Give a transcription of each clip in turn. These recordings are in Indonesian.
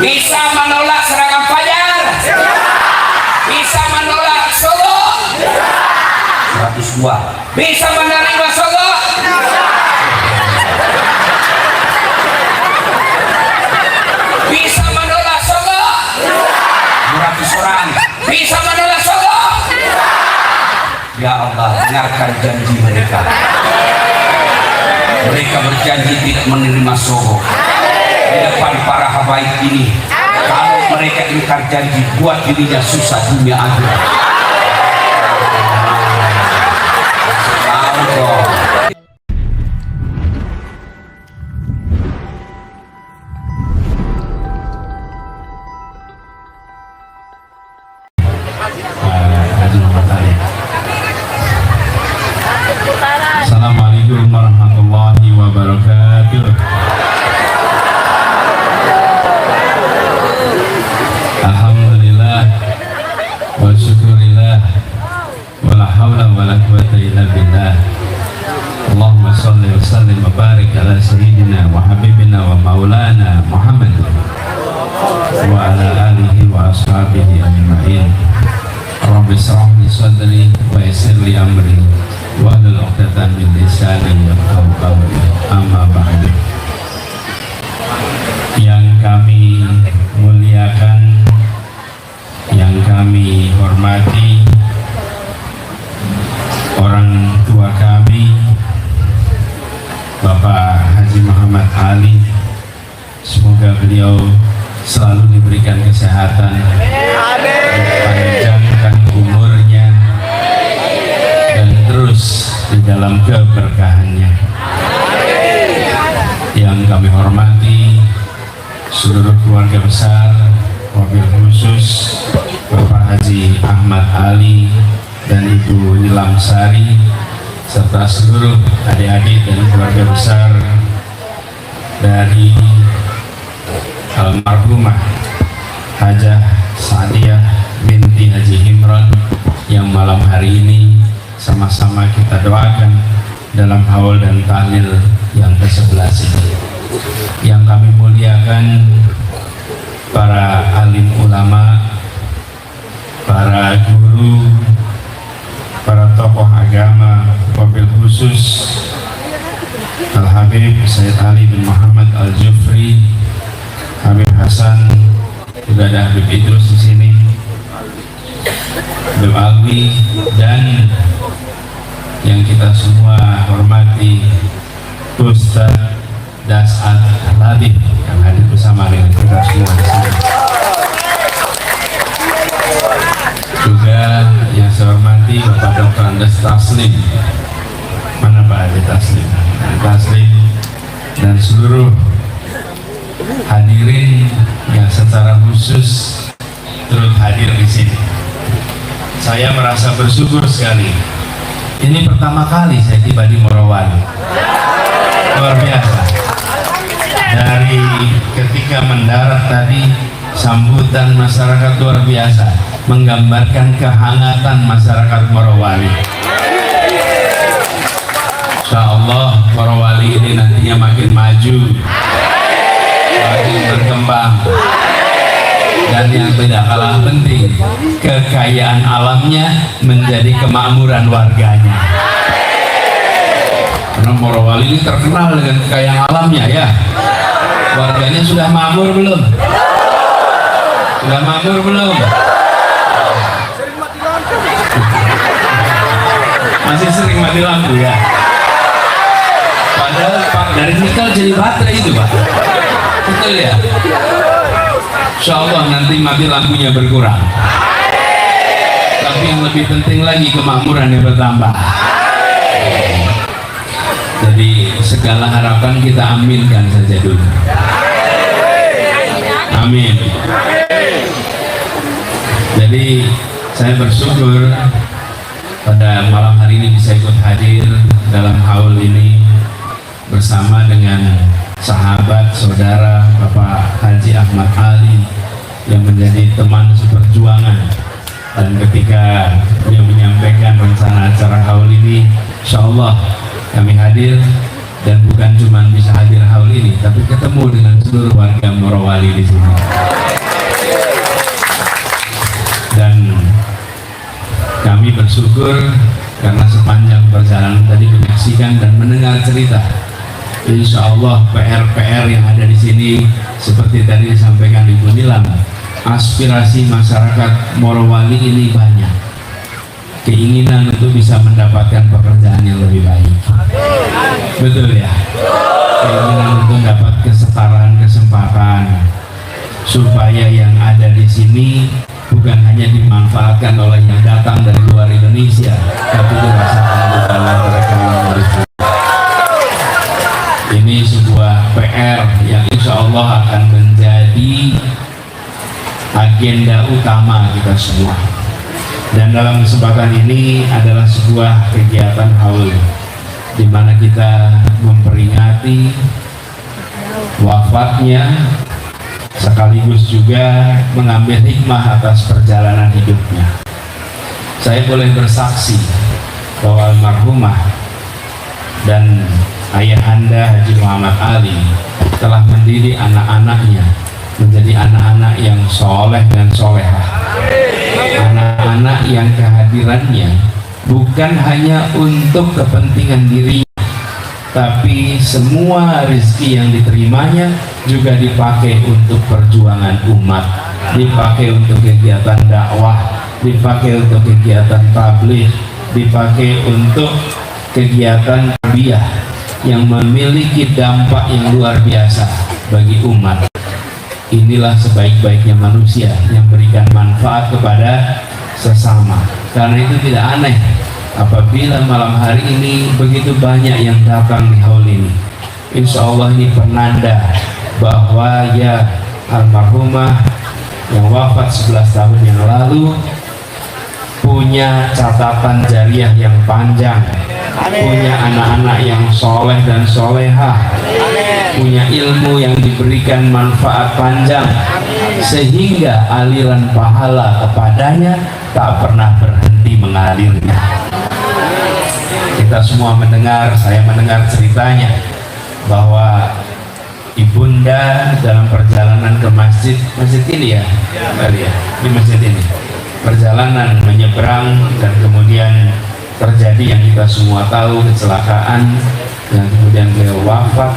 Bisa menolak serangan fajar? Bisa menolak Solo? 102. Bisa menerima Solo? Bisa menolak Solo? 200 orang. Bisa menolak Solo? Ya Allah, dengarkan janji mereka. Mereka berjanji tidak menerima Solo di depan para habaib ini. Kalau mereka ingkar janji, buat dirinya susah dunia akhirat. Assalamualaikum warahmatullahi wabarakatuh. Alhamdulillah wa syukurillah wa la hawla wa la quwwata illa billah. Allahumma salli wa sallim wa barik ala sayyidina wa habibina wa maulana Muhammad wa ala alihi wa ashabihi ajma'in. Rabbi shrah li sadri wa yassir li amri wa hlul 'uqdatam min lisani yafqahu qawli. Amma ba'du. Yang kami muliakan, yang kami hormati, orang tua kami Bapak Haji Muhammad Ali, semoga beliau selalu diberikan kesehatan, dipanjangkan umurnya, dan terus di dalam keberkahannya. Yang kami hormati seluruh keluarga besar, wabil khusus Bapak Haji Ahmad Ali dan Ibu Nilam Sari, serta seluruh adik-adik dan keluarga besar dari almarhumah Hajah Sa'diyah binti Haji Imran yang malam hari ini sama-sama kita doakan dalam haul dan tahlil yang ke-11 ini. Yang kami muliakan para alim ulama, para guru, para tokoh agama, wabil khusus Al-Habib Sayyid Ali bin Muhammad Al-Jufri, Habib Hasan, juga ada Habib Idrus di sini, Habib Alwi, dan yang kita semua hormati Ustaz Das'ad Latif yang hadir bersama dengan kita semua di sini. Juga yang saya hormati Bapak Dr. Andes Taslim, mana Pak Adi Taslim? Taslim dan seluruh hadirin yang secara khusus turut hadir di sini. Saya merasa bersyukur sekali. Ini pertama kali saya tiba di Morowali. Luar biasa. Dari ketika mendarat tadi, sambutan masyarakat luar biasa, menggambarkan kehangatan masyarakat Morowali. Insya Allah Morowali ini nantinya makin maju, makin berkembang, dan yang tidak kalah penting, kekayaan alamnya menjadi kemakmuran warganya. Karena Morowali ini terkenal dengan kekayaan alamnya ya. Warganya sudah makmur belum? Sudah makmur belum? Masih sering mati lampu ya. Padahal Pak, dari nikel jadi baterai itu Pak. Betul ya? Insya Allah nanti mati lampunya berkurang. Tapi yang lebih penting lagi, kemakmuran yang bertambah. Jadi segala harapan kita aminkan saja dulu. Amin. Jadi saya bersyukur pada malam hari ini bisa ikut hadir dalam haul ini bersama dengan sahabat, saudara Bapak Haji Ahmad Ali yang menjadi teman seperjuangan. Dan ketika beliau menyampaikan rencana acara haul ini, insya Allah kami hadir dan bukan cuma bisa hadir haul ini, tapi ketemu dengan seluruh warga Morowali di sini. Dan kami bersyukur karena sepanjang perjalanan tadi menyaksikan dan mendengar cerita. Insya Allah PR-PR yang ada di sini seperti tadi disampaikan Ibu Nilam, aspirasi masyarakat Morowali ini banyak, keinginan untuk bisa mendapatkan pekerjaan yang lebih baik. Betul ya? Keinginan untuk dapat kesetaraan kesempatan supaya yang ada di sini bukan hanya dimanfaatkan oleh yang datang dari luar Indonesia, tapi dirasakan oleh mereka yang dari sini. Ini sebuah PR yang insya Allah akan menjadi agenda utama kita semua. Dan dalam kesempatan ini adalah sebuah kegiatan haul di mana kita memperingati wafatnya sekaligus juga mengambil hikmah atas perjalanan hidupnya. Saya boleh bersaksi bahwa almarhumah dan ayahanda Haji Muhammad Ali telah mendidik anak-anaknya menjadi anak-anak yang soleh dan solehah, anak-anak yang kehadirannya bukan hanya untuk kepentingan dirinya, tapi semua rezeki yang diterimanya juga dipakai untuk perjuangan umat, dipakai untuk kegiatan dakwah, dipakai untuk kegiatan tabligh, dipakai untuk kegiatan tarbiyah yang memiliki dampak yang luar biasa bagi umat. Inilah sebaik-baiknya manusia yang berikan manfaat kepada sesama. Karena itu tidak aneh apabila malam hari ini begitu banyak yang datang di haul ini. Insya Allah ini penanda bahwa ya almarhumah yang wafat 11 tahun yang lalu punya catatan jariah yang panjang, punya anak-anak yang soleh dan solehah, punya ilmu yang diberikan manfaat panjang, sehingga aliran pahala kepadanya tak pernah berhenti mengalirnya. Kita semua mendengar, saya mendengar ceritanya bahwa ibunda dalam perjalanan ke masjid ini ya, di masjid ini, perjalanan menyeberang dan kemudian terjadi yang kita semua tahu, kecelakaan yang kemudian beliau wafat.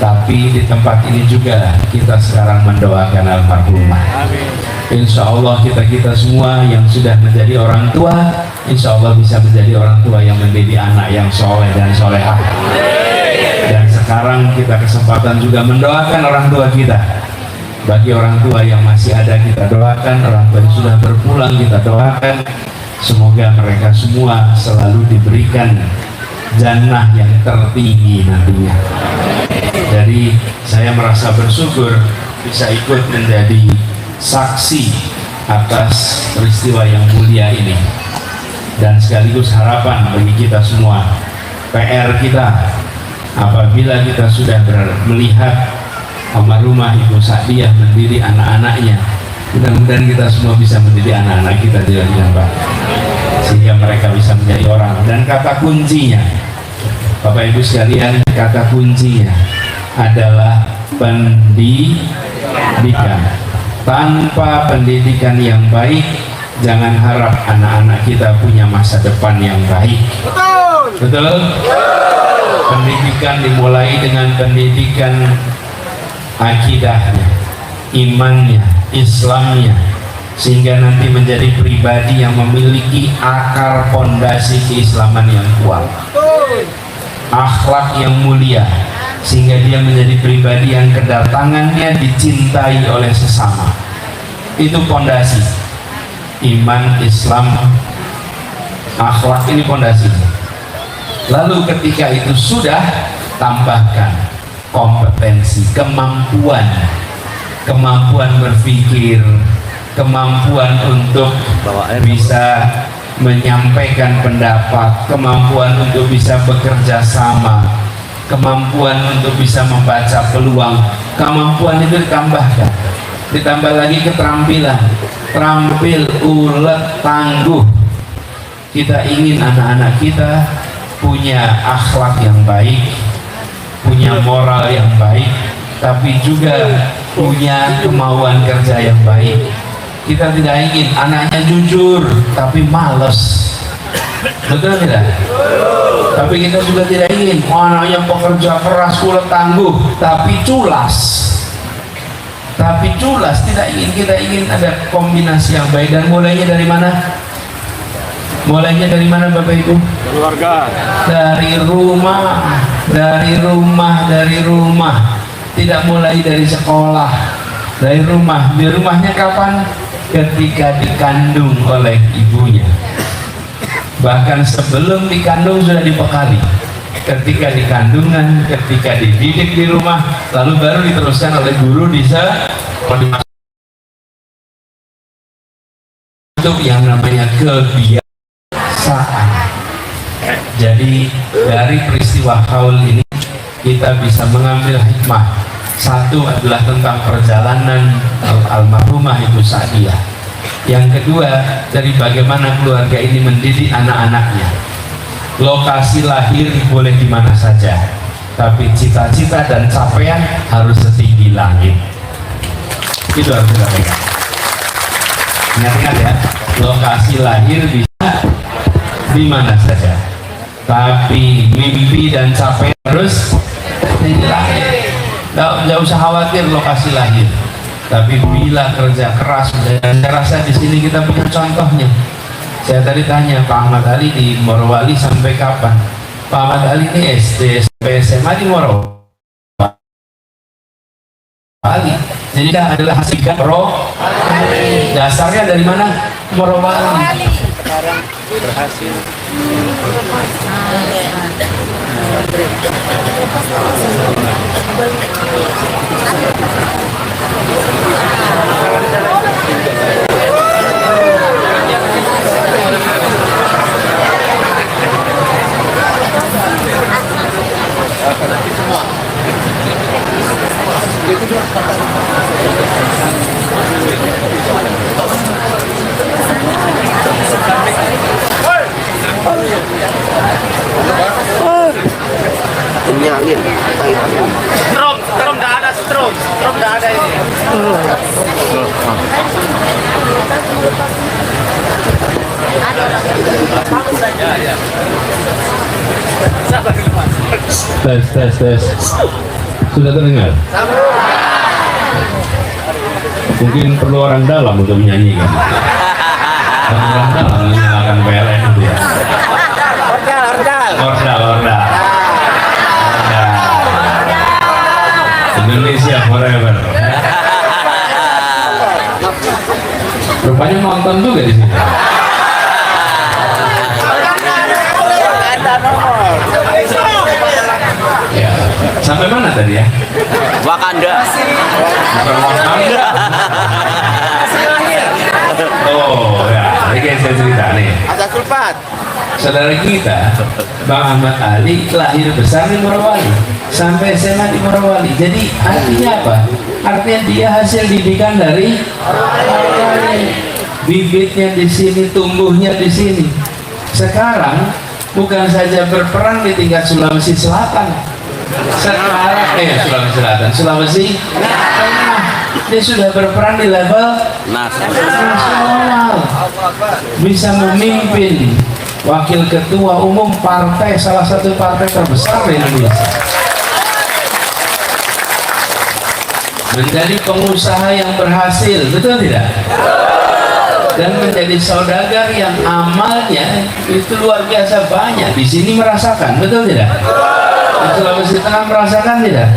Tapi di tempat ini juga kita sekarang mendoakan almarhumah. Insya Allah kita semua yang sudah menjadi orang tua, insya Allah bisa menjadi orang tua yang mendidik anak yang soleh dan solehah. Dan sekarang kita kesempatan juga mendoakan orang tua kita. Bagi orang tua yang masih ada kita doakan, orang tua yang sudah berpulang kita doakan, semoga mereka semua selalu diberikan jannah yang tertinggi nantinya. Jadi saya merasa bersyukur bisa ikut menjadi saksi atas peristiwa yang mulia ini, dan sekaligus harapan bagi kita semua. PR kita apabila kita sudah melihat almarhumah Ibu Sa'diyah mendidik anak-anaknya, mudah-mudahan kita semua bisa mendidik anak-anak kita dengan baik, sehingga mereka bisa menjadi orang. Dan kata kuncinya, Bapak Ibu sekalian, kata kuncinya adalah pendidikan. Tanpa pendidikan yang baik, jangan harap anak-anak kita punya masa depan yang baik. Betul? Pendidikan dimulai dengan pendidikan akidahnya, imannya, Islamnya, sehingga nanti menjadi pribadi yang memiliki akar pondasi keislaman yang kuat, akhlak yang mulia, sehingga dia menjadi pribadi yang kedatangannya dicintai oleh sesama. Itu pondasi iman, Islam, akhlak, ini pondasi. Lalu ketika itu sudah, tambahkan kompetensi, kemampuan berpikir, kemampuan untuk bisa menyampaikan pendapat, kemampuan untuk bisa bekerja sama, kemampuan untuk bisa membaca peluang. Kemampuan itu ditambahkan, ditambah lagi keterampilan, terampil, ulet, tangguh. Kita ingin anak-anak kita punya akhlak yang baik, punya moral yang baik, tapi juga punya kemauan kerja yang baik. Kita tidak ingin anaknya jujur tapi males, betul tidak? Tapi kita juga tidak ingin anaknya pekerja keras, kuat tangguh, tapi culas. Tidak ingin. Kita ingin ada kombinasi yang baik. Dan mulainya dari mana? Mulainya dari mana Bapak Ibu? Keluarga. Dari rumah. Tidak mulai dari sekolah, dari rumah. Di rumahnya kapan? Ketika dikandung oleh ibunya. Bahkan sebelum dikandung sudah dibekali. Ketika di kandungan, ketika dididik di rumah, lalu baru diteruskan oleh guru di untuk yang namanya kebiasaan. Jadi dari peristiwa haul ini kita bisa mengambil hikmah. Satu adalah tentang perjalanan almarhumah Ibu Sa'diyah. Yang kedua, dari bagaimana keluarga ini mendidik anak-anaknya. Lokasi lahir boleh di mana saja, tapi cita-cita dan capaian harus setinggi langit. Itu harus kita pegang. Ingat-ingat ya, lokasi lahir bisa di mana saja, tapi mimpi dan capaian harus setinggi langit. Nggak usah khawatir lokasi lahir, tapi bila kerja keras. Dan saya rasa di sini kita punya contohnya. Saya tadi tanya Pak Ahmad Ali di Morowali sampai kapan? Pak Ahmad Ali ini SD sampai SMA di Morowali. Jadi dah adalah hasil pro. Dasarnya dari mana? Morowali. Sekarang berhasil. Nyalin Strom nggak ada, strom nggak ada ini. Tes. Sudah terdengar? Mungkin perlu orang dalam untuk menyanyikan. Orang dalam menyalakan PLN itu ya. Orda. Indonesia forever. Rupanya nonton juga di sini. Ya, sampai mana tadi ya? Wakanda. Bukan Wakanda. Oh ya, ini saya cerita nih. Ada sulfat. Saudara kita, Bang Ahmad Ali lahir besar di Morowali, sampai SMA di Morowali. Jadi artinya apa? Artinya dia hasil didikan dari Morowali. Bibitnya di sini, tumbuhnya di sini. Sekarang bukan saja berperang di tingkat Sulawesi Selatan. Sekarang Sulawesi Tengah. Dia sudah berperan di level nasional. Bisa memimpin wakil ketua umum partai, salah satu partai terbesar di Indonesia. Menjadi pengusaha yang berhasil, betul tidak? Dan menjadi saudagar yang amalnya itu luar biasa banyak. Di sini merasakan, betul tidak? Di Sulawesi Tengah merasakan tidak?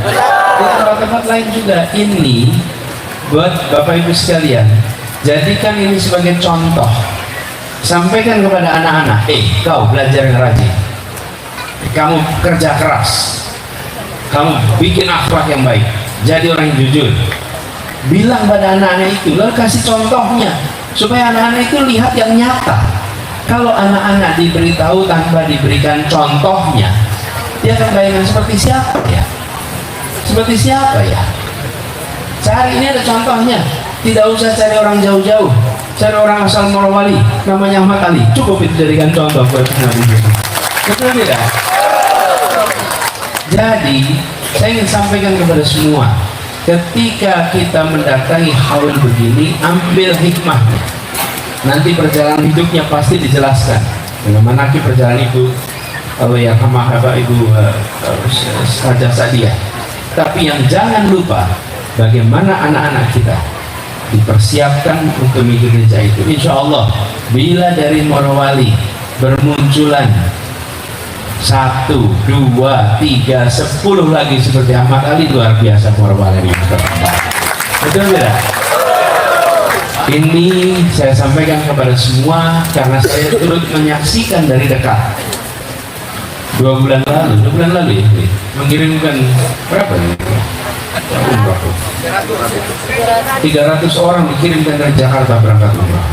Di tempat-tempat lain juga. Ini buat Bapak Ibu sekalian, jadikan ini sebagai contoh. Sampaikan kepada anak-anak, kau belajar yang rajin, kamu kerja keras, kamu bikin akhlak yang baik, jadi orang yang jujur. Bilang pada anak-anak itu, lalu kasih contohnya supaya anak-anak itu lihat yang nyata. Kalau anak-anak diberitahu tanpa diberikan contohnya, dia akan bayangkan seperti siapa ya? Seperti siapa ya? Cari, ini ada contohnya. Tidak usah cari orang jauh-jauh, cari orang asal Morowali, namanya Ahmad Ali. Cukup itu jadikan contoh buat Nabi. Betul tidak? Jadi Saya ingin sampaikan kepada semua, ketika kita mendatangi haul begini, ambil hikmahnya. Nanti perjalanan hidupnya pasti dijelaskan bagaimana perjalanan itu oleh Ibu Raja Sadia. Tapi yang jangan lupa, bagaimana anak-anak kita dipersiapkan untuk mengikuti gereja itu. Insya Allah bila dari Morowali bermunculan 1, 2, 3, 10 lagi seperti Ahmad Ali, luar biasa Morowali ini. Betul tidak? Ini saya sampaikan kepada semua karena saya turut menyaksikan dari dekat. 2 bulan lalu ya, mengirimkan berapa ini? 300 orang dikirimkan dari Jakarta berangkat umrah.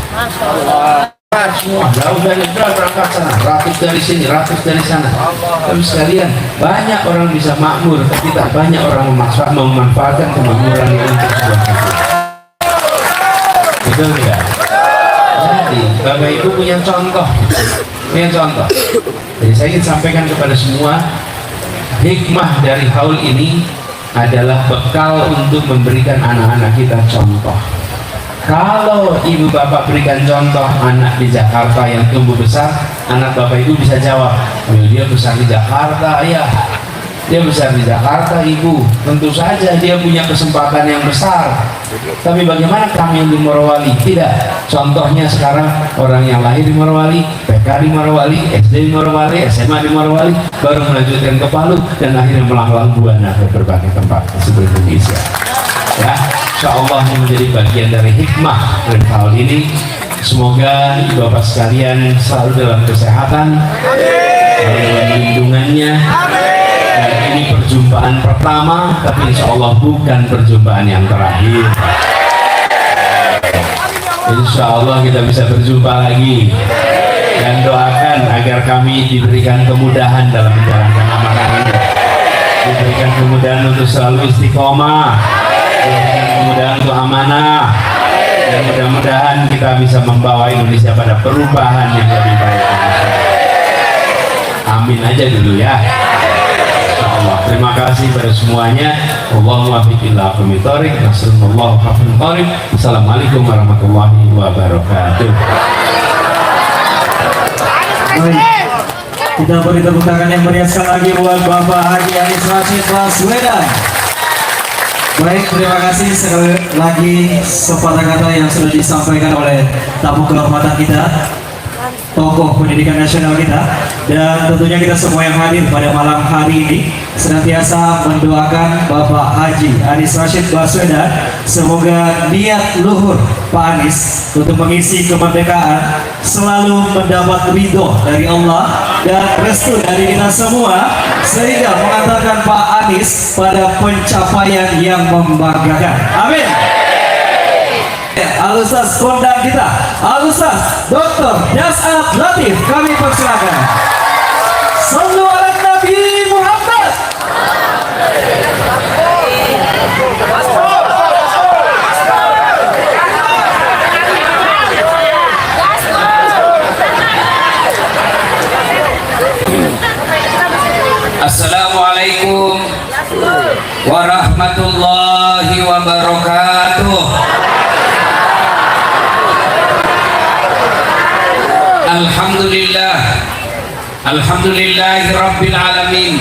Semua jauh dari berangkat sana, ratus dari sini, ratus dari sana. Tapi sekalian banyak orang bisa makmur, tapi tak banyak orang memanfaatkan kemakmuran itu untuk sebuah hati. Betul tidak? Jadi Bapak Ibu punya contoh. Jadi saya ingin sampaikan kepada semua, hikmah dari haul ini adalah bekal untuk memberikan anak-anak kita contoh. Kalau ibu bapak berikan contoh anak di Jakarta yang tumbuh besar, anak bapak ibu bisa jawab, dia besar di Jakarta, ya. Dia besar di Jakarta, ibu. Tentu saja dia punya kesempatan yang besar. Tapi bagaimana kami yang di Morowali? Tidak. Contohnya sekarang orang yang lahir di Morowali, PK di Morowali, SD di Morowali, SMA di Morowali, baru melanjutkan ke Palu dan akhirnya melanglang buana ke berbagai tempat di seluruh Indonesia. Ya, insya Allah ini menjadi bagian dari hikmah dari hal ini. Semoga ibu bapak sekalian selalu dalam kesehatan, dalam lindungannya. Dan ini perjumpaan pertama, tapi insya Allah bukan perjumpaan yang terakhir. Insya Allah kita bisa berjumpa lagi. Dan doakan agar kami diberikan kemudahan dalam menjalankan amanah ini, diberikan kemudahan untuk selalu istiqomah, diberikan kemudahan untuk amanah, dan mudah-mudahan kita bisa membawa Indonesia pada perubahan yang lebih baik. Amin aja dulu ya. Terima kasih pada semuanya. Allahumma fiqillah kumitorik. Assalamualaikum warahmatullahi wabarakatuh. Baik, kita beri tepuk tangan yang meriah sekali lagi buat Bapak Haji Anies Rashid Baswedan. Baik, terima kasih sekali lagi sepatah kata yang sudah disampaikan oleh tamu kehormatan kita, tokoh pendidikan nasional kita, dan tentunya kita semua yang hadir pada malam hari ini senantiasa mendoakan Bapak Haji Anies Rashid Baswedan semoga niat luhur Pak Anies untuk mengisi kemerdekaan selalu mendapat ridho dari Allah dan restu dari kita semua sehingga mengantarkan Pak Anies pada pencapaian yang membanggakan. Amin. Al-Ustaz kondang kita, Al-Ustaz Dr. Das'ad Latif, kami persilakan. Sallu ala Nabi Muhammad. Assalamualaikum warahmatullahi wabarakatuh. Alhamdulillahi rabbil alamin,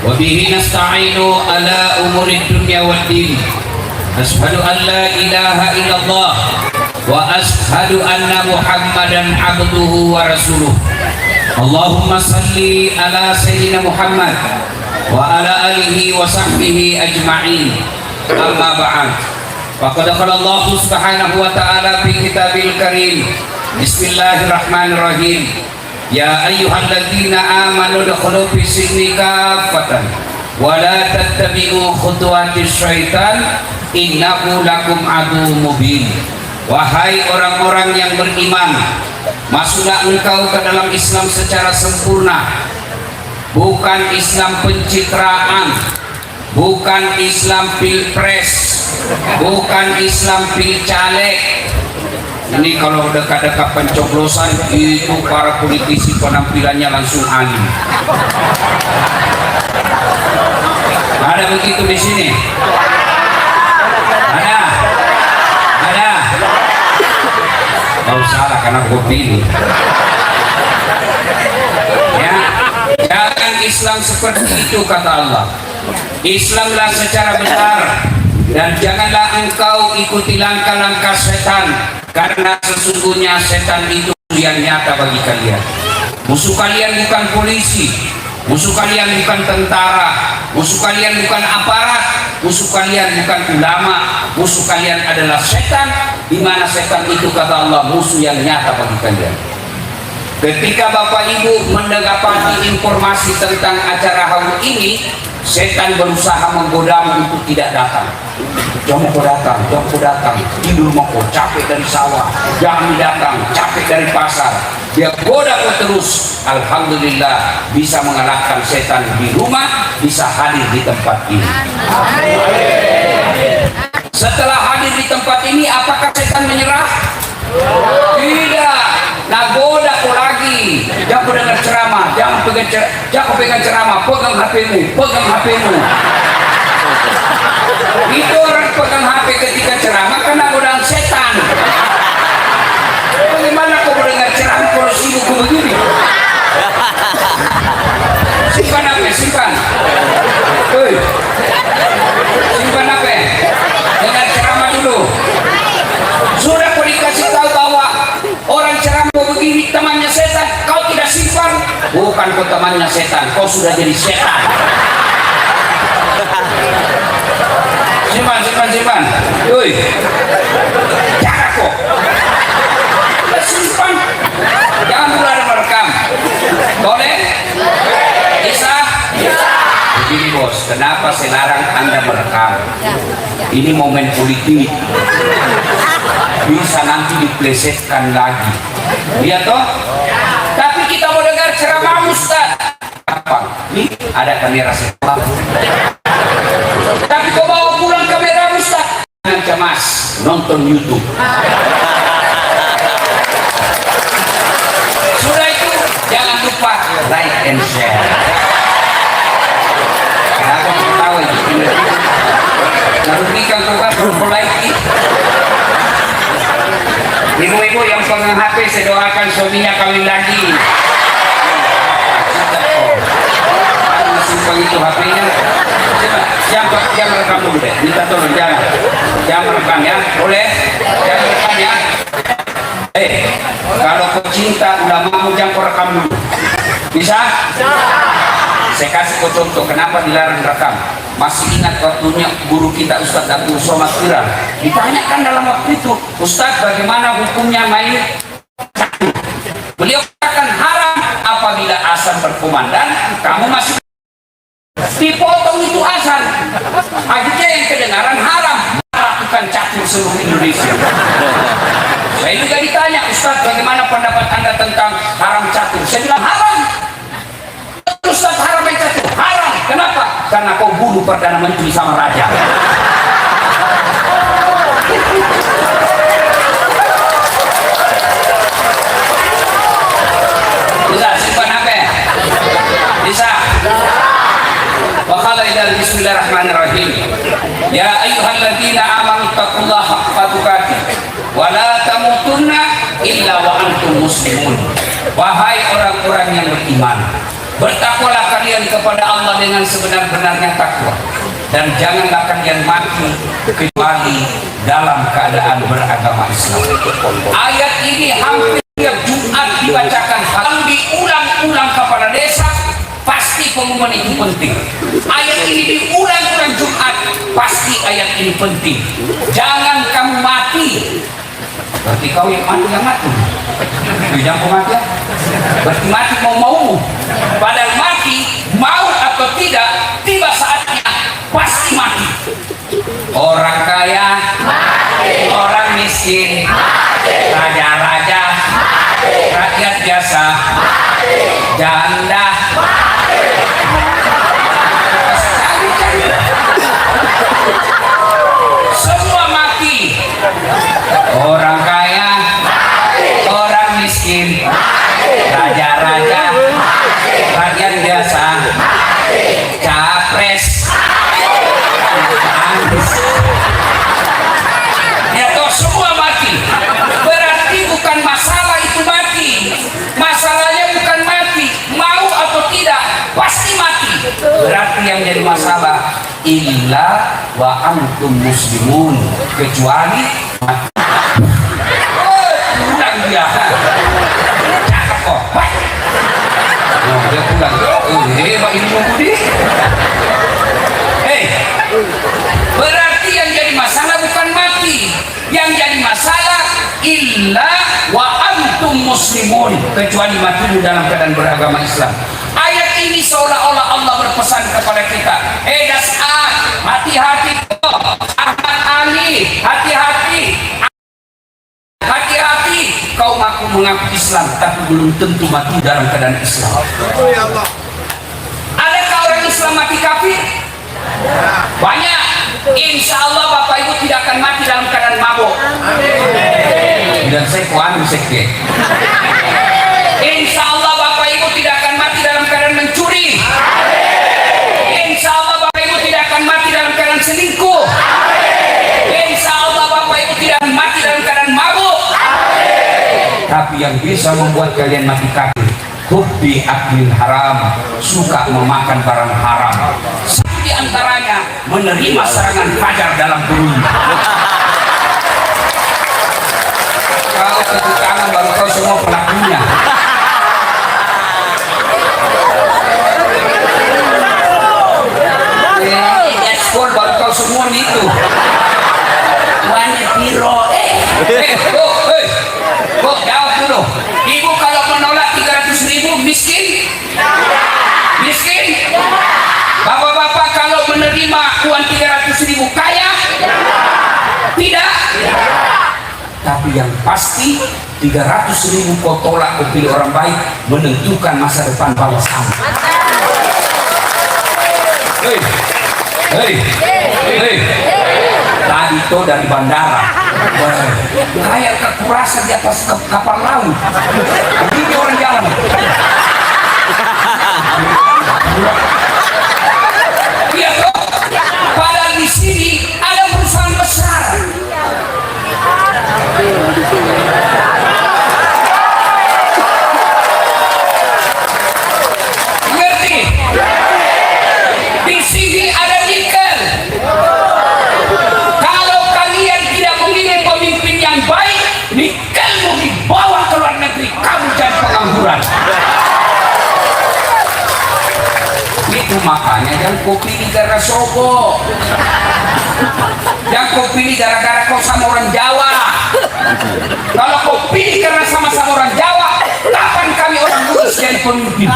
wa bihi nasta'inu ala umuri dunya waddin. Ashhadu an la ilaha illallah wa ashhadu anna Muhammadan abduhu wa rasuluh. Allahumma salli ala sayyidina Muhammad wa ala alihi wa sahbihi ajma'in. Amma ba'd. Faqad qala Allah subhanahu wa ta'ala fi kitabil karim. Bismillahirrahmanirrahim. Ya ayyuhalladzina amanu udkhulu fi silmi kaffatan wa la tattabi'u khutuwatis syaitan innahu lakum aduwwum mubin. Wahai orang-orang yang beriman, masuklah engkau ke dalam Islam secara sempurna, bukan Islam pencitraan, bukan Islam pilpres, bukan Islam pilcaleg. Ini kalau dekat-dekat pencoblosan itu para politisi penampilannya langsung alim. Ada begitu di sini? Ada? Ada? Gak salah karena gue pilih. Ya, jangan Islam seperti itu kata Allah. Islamlah secara benar, dan janganlah engkau ikuti langkah-langkah setan, karena sesungguhnya setan itu yang nyata bagi kalian. Musuh kalian bukan polisi, musuh kalian bukan tentara, musuh kalian bukan aparat, musuh kalian bukan ulama, musuh kalian adalah setan, di mana setan itu kata Allah musuh yang nyata bagi kalian. Ketika Bapak Ibu mendapati informasi tentang acara haul ini, setan berusaha menggodamu untuk tidak datang. Jangan kau datang, tidur mau kau capek dari sawah, jangan datang, capek dari pasar. Dia goda kau terus. Alhamdulillah bisa mengalahkan setan di rumah, bisa hadir di tempat ini. Setelah hadir di tempat ini, apakah setan menyerah? Tidak. Nah, goda kau lagi. Jangan kau dengar ceramah, jangan pegang ceramah, pegang HP-mu. Itu orang pegang HP ketika ceramah karena godaan setan. Bagaimana kau mendengar ceramah kalau sibuk begini? Simpan HP, simpan. Simpan HP. Dengar ceramah dulu. Sudah kau dikasih tahu bahwa orang ceramah begini temannya setan, kau tidak simpan. Bukan kau temannya setan, kau sudah jadi setan. Simpan. Yoi. Jangan kok. Simpan. Jangan dulu ada merekam. Boleh? Bisa? Begini bos, kenapa saya larang Anda merekam? Ini momen politik. Bisa nanti diplesetkan lagi. Lihat toh? Tapi kita mau dengar ceramah Ustaz. Apa? Ini ada kamera sekolah. Tapi kau bawa pulang kamera Ustaz. Jangan cemas, nonton YouTube. Sudah itu, jangan lupa like and share. Kenapa ketawa ini? Merugikan kau like it. Ibu-ibu yang pegang HP, saya doakan suaminya kawin lagi. Simpan itu HP-nya. Jangan merekam dulu deh. Minta tolong jangan merekam ya. Boleh? Jangan merekam ya. Kalau kau cinta ulamamu jangan kau rekam dulu. Bisa? Saya kasih kau contoh kenapa dilarang rekam. Masih ingat waktunya guru kita Ustaz Abdul Somad Firan ditanyakan dalam waktu itu, Ustaz bagaimana hukumnya main catur? Beliau katakan haram apabila azan berkumandang kamu masih dipotong itu azan. Akhirnya yang kedengaran haram melakukan catur seluruh Indonesia. Saya juga ditanya, Ustaz bagaimana pendapat Anda tentang haram catur? Saya bilang haram. Ustaz haram main catur? Haram. Kenapa? Karena kau bunuh Perdana Menteri sama Raja. Bisa simpan HP? Bisa? Wa qala idza bismillahirrahmanirrahim. Ya ayyuhalladzina amanu taqullaha haqqa tuqatih wa la tamutunna illa wa antum muslimun. Wahai orang-orang yang beriman, bertakwalah kalian kepada Allah dengan sebenar-benarnya takwa, dan janganlah kalian mati kecuali dalam keadaan beragama Islam. Ayat ini hampir tiap Jumat dibacakan, lalu diulang-ulang kepala desa. Pasti pengumuman itu penting. Ayat ini diulang-ulang Jumat, pasti ayat ini penting. Jangan kamu mati. Berarti kau yang mati. Jangan kau mati. Berarti mati mau. Padahal mati, mau atau tidak, tiba saatnya pasti mati. Orang kaya, mati. Orang miskin, mati. Raja-raja, mati. Rakyat biasa, mati. Janda, mati. Semua mati. Orang kaya, mati. Orang miskin, mati. Raja-raja, rakyat biasa, capres, Berarti yang jadi masalah illa wa antum muslimun, kecuali pulang dia. Cakep kok. Oh, dia pulang. Pak ilmu budi. Berarti yang jadi masalah bukan mati, yang jadi masalah illa wa antum muslimun, kecuali mati dalam keadaan beragama Islam. Ayat ini seolah-olah Allah berpesan kepada kita, Das'ad, hati-hati, Ahmad Ali, hati-hati, hati-hati, kau mengaku Islam tapi belum tentu mati dalam keadaan Islam. Adakah orang Islam mati kafir? Banyak. Insya Allah Bapak Ibu tidak akan mati dalam keadaan mabuk. Dan saya kuanu sekte. Insya Allah Bapak Ibu tidak akan mati dalam keadaan mencuri. Insya Allah Bapak Ibu tidak akan mati dalam keadaan selingkuh. Insya Allah Bapak Ibu tidak akan mati dalam keadaan mabuk. Tapi yang bisa membuat kalian mati kafir, hubbi aklil haram, suka memakan barang haram. Di antaranya menerima serangan fajar dalam turun. Kalau tepuk tangan baru kau semua pelakunya. Ekspor baru kau semua itu. Banyak piro. Kok jawab dulu. Ibu kalau menolak 300.000 miskin? Miskin? Bapak-bapak kalau menerima uang 300.000 kaya? Tidak. Tapi yang pasti 300.000 kau tolak, kau pilih orang baik, menentukan masa depan bangsa. Hei. Tadi itu dari bandara. Kayak kekerasan di atas kapal laut. Ini orang jalan. Iya toh, padahal di sini ada perusahaan besar. Ngerti? Di sini ada nikel. Kalau kalian tidak memilih pemimpin yang baik, nikelmu dibawa ke luar negeri, kamu jadi pengangguran. Itu makanya jangan kau pilih gara sobo, jangan kau pilih gara-gara kau sama orang Jawa. Kalau kau pilih karena sama-sama orang Jawa, kapan kami orang Bugis jadi pemimpin?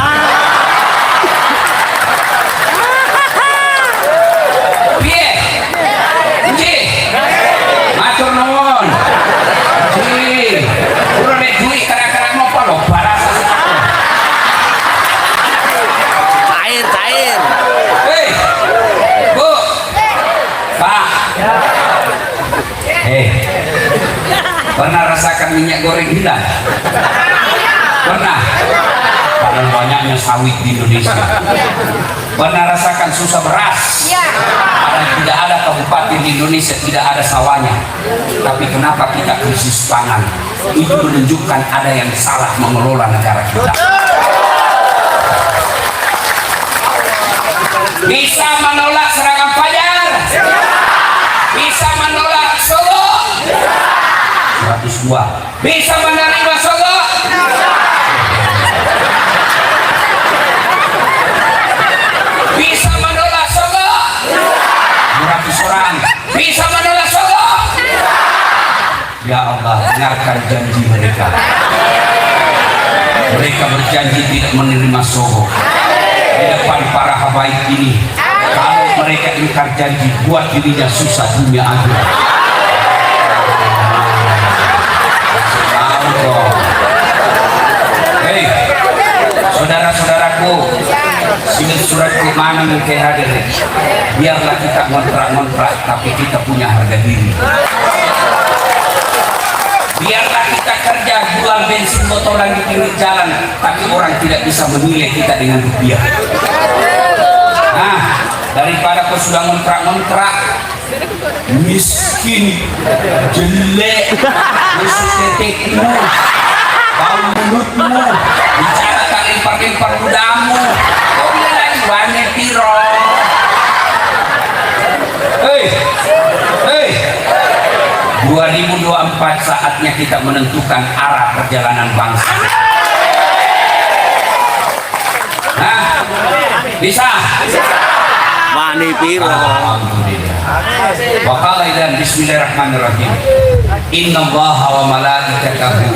Piye? Nji, matur nuwun. Nji, urang nek duit kadang-kadang ngopo lho, barasa. Cair. Hei, Bu, Pak. Pernah rasakan minyak goreng hilang? Pernah? Padahal banyaknya sawit di Indonesia. Pernah rasakan susah beras? Padahal tidak ada kabupaten di Indonesia tidak ada sawahnya. Tapi kenapa kita krisis pangan? Itu menunjukkan ada yang salah mengelola negara kita. Bisa menolak serangan fajar? Bisa menolak Solo? 102. Bisa menerima Solo? Bisa menolak Solo? 200 orang. Bisa menolak Solo? Ya Allah, dengarkan janji mereka. Mereka berjanji tidak menerima Solo. Di depan para habaib ini, kalau mereka ingkar janji, buat dirinya susah dunia akhirat. Tahu dong. Hei, saudara-saudaraku, sini surat keimanan yang kayak hadir. Biarlah kita ngontrak-ngontrak, tapi kita punya harga diri. Biarlah kita kerja jual bensin botolan di pinggir jalan, tapi orang tidak bisa menilai kita dengan rupiah. Nah, daripada kau sudah ngontrak-ngontrak, miskin, jelek, busuk tetekmu, bau mulutmu, bicara tak lempar-lempar kudamu, kau bilang banyak piro. Hei, hei. 2024 saatnya kita menentukan arah perjalanan bangsa. Nah, bisa? Wani piro. Alhamdulillah. Wa dan bismillahirrahmanirrahim. Innallaha wa malaikatahu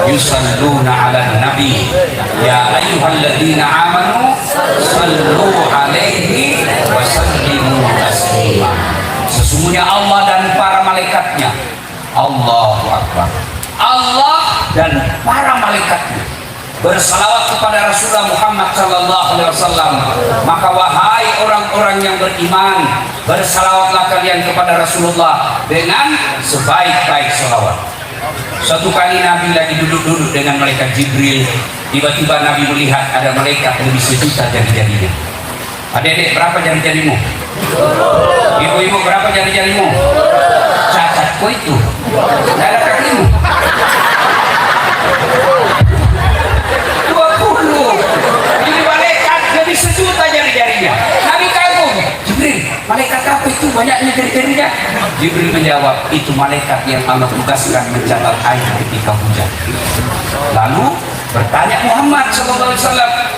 yusalluna 'alan nabi ya ayyuhalladzina amanu sallu 'alaihi wa sallimu taslima. Sesungguhnya Allah dan para malaikatnya, Allahu Akbar, Allah dan para malaikatnya bersalawat kepada Rasulullah Muhammad sallallahu alaihi wasallam. Maka wahai orang-orang yang beriman, bersalawatlah kalian kepada Rasulullah dengan sebaik-baik salawat. Suatu kali Nabi lagi duduk-duduk dengan malaikat Jibril. Tiba-tiba Nabi melihat ada malaikat lebih sejuta jari-jarinya. Adik-adik, berapa jari-jarimu? Ibu-ibu, berapa jari-jarimu? Cacatku itu. Tidak ada kakimu. 20. Ini malaikat lebih sejuta jari-jarinya. Nabi kagum. Jibril, malaikat apa itu banyaknya jari-jarinya? Jibril menjawab, itu malaikat yang Allah tugaskan mencatat air ketika hujan. Lalu bertanya Muhammad SAW,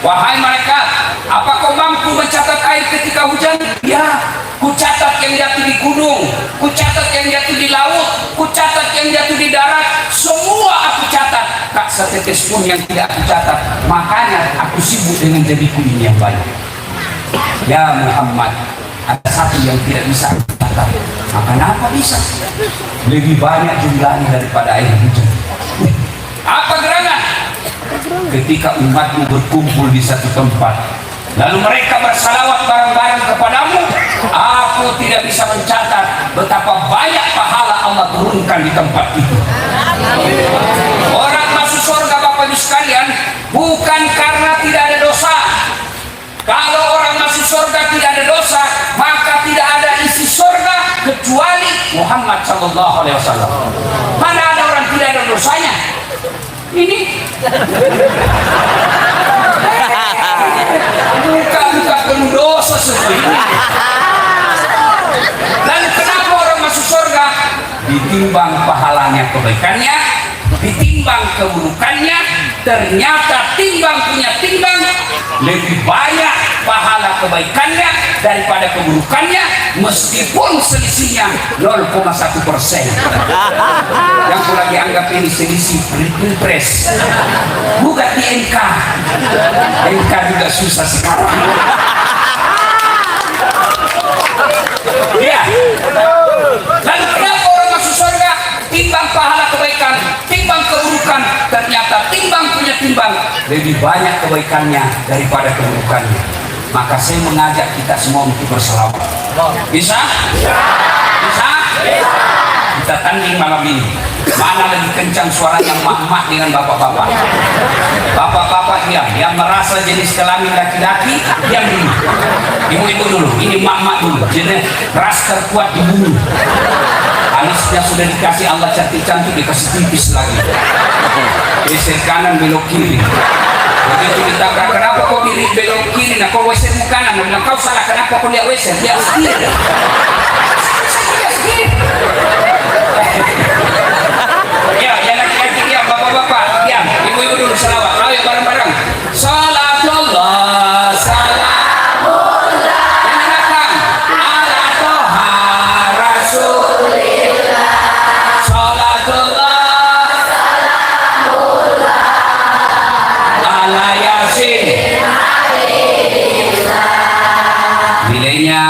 wahai malaikat, apa kau mampu mencatat air ketika hujan? Ya, ku catat yang jatuh di gunung, ku catat yang jatuh di laut, ku catat yang jatuh di darat, semua aku catat. Tak setetes pun yang tidak aku catat. Makanya aku sibuk dengan jadiku ini yang banyak. Ya Muhammad, ada satu yang tidak bisa aku catat. Maka kenapa bisa? Lebih banyak jumlahnya daripada air hujan. Apa gerangan? Ketika umatmu berkumpul di satu tempat, lalu mereka bersalawat bareng-bareng kepadamu, aku tidak bisa mencatat betapa banyak pahala Allah turunkan di tempat itu. Orang masuk surga Bapak Ibu sekalian bukan karena tidak ada dosa. Kalau orang masuk surga tidak ada dosa, maka tidak ada isi surga kecuali Muhammad SAW. Mana ada orang tidak ada dosanya? Ini bukan penuh dosa seperti ini. Lalu kenapa orang masuk surga? Ditimbang pahalanya kebaikannya, ditimbang keburukannya, ternyata timbang punya timbang lebih banyak pahala kebaikannya daripada keburukannya, meskipun selisihnya 0,1%. Yang aku lagi anggap ini selisih pilpres, bukan di NK. NK juga susah sekarang. Ya. Lalu kenapa orang masuk surga? Timbang pahala kebaikan, timbang keburukan, ternyata timbang punya timbang lebih banyak kebaikannya daripada keburukannya. Maka saya mengajak kita semua untuk berselawat. Bisa? Bisa? Kita tanding malam ini. Mana lebih kencang suaranya mak-mak dengan bapak-bapak? Bapak-bapak diam, yang merasa jenis kelamin laki-laki diam dulu. Ibu-ibu dulu, ini mak-mak dulu. Jenis ras terkuat di bumi. Alisnya sudah dikasih Allah cantik-cantik, dikasih tipis lagi. Geser kanan belok kiri. Begitu ditabrak, kenapa kau belok kiri? Nah kau weser kanan, nah kau salah, kenapa kau lihat weser? Dia kiri. Ya, yang laki-laki diam, bapak-bapak diam, ibu-ibu dulu selawat. Ayo bareng-bareng. Salatullah, salamullah, yang datang ala toha rasulillah. Salatullah, salamullah, ala yasin. Nilainya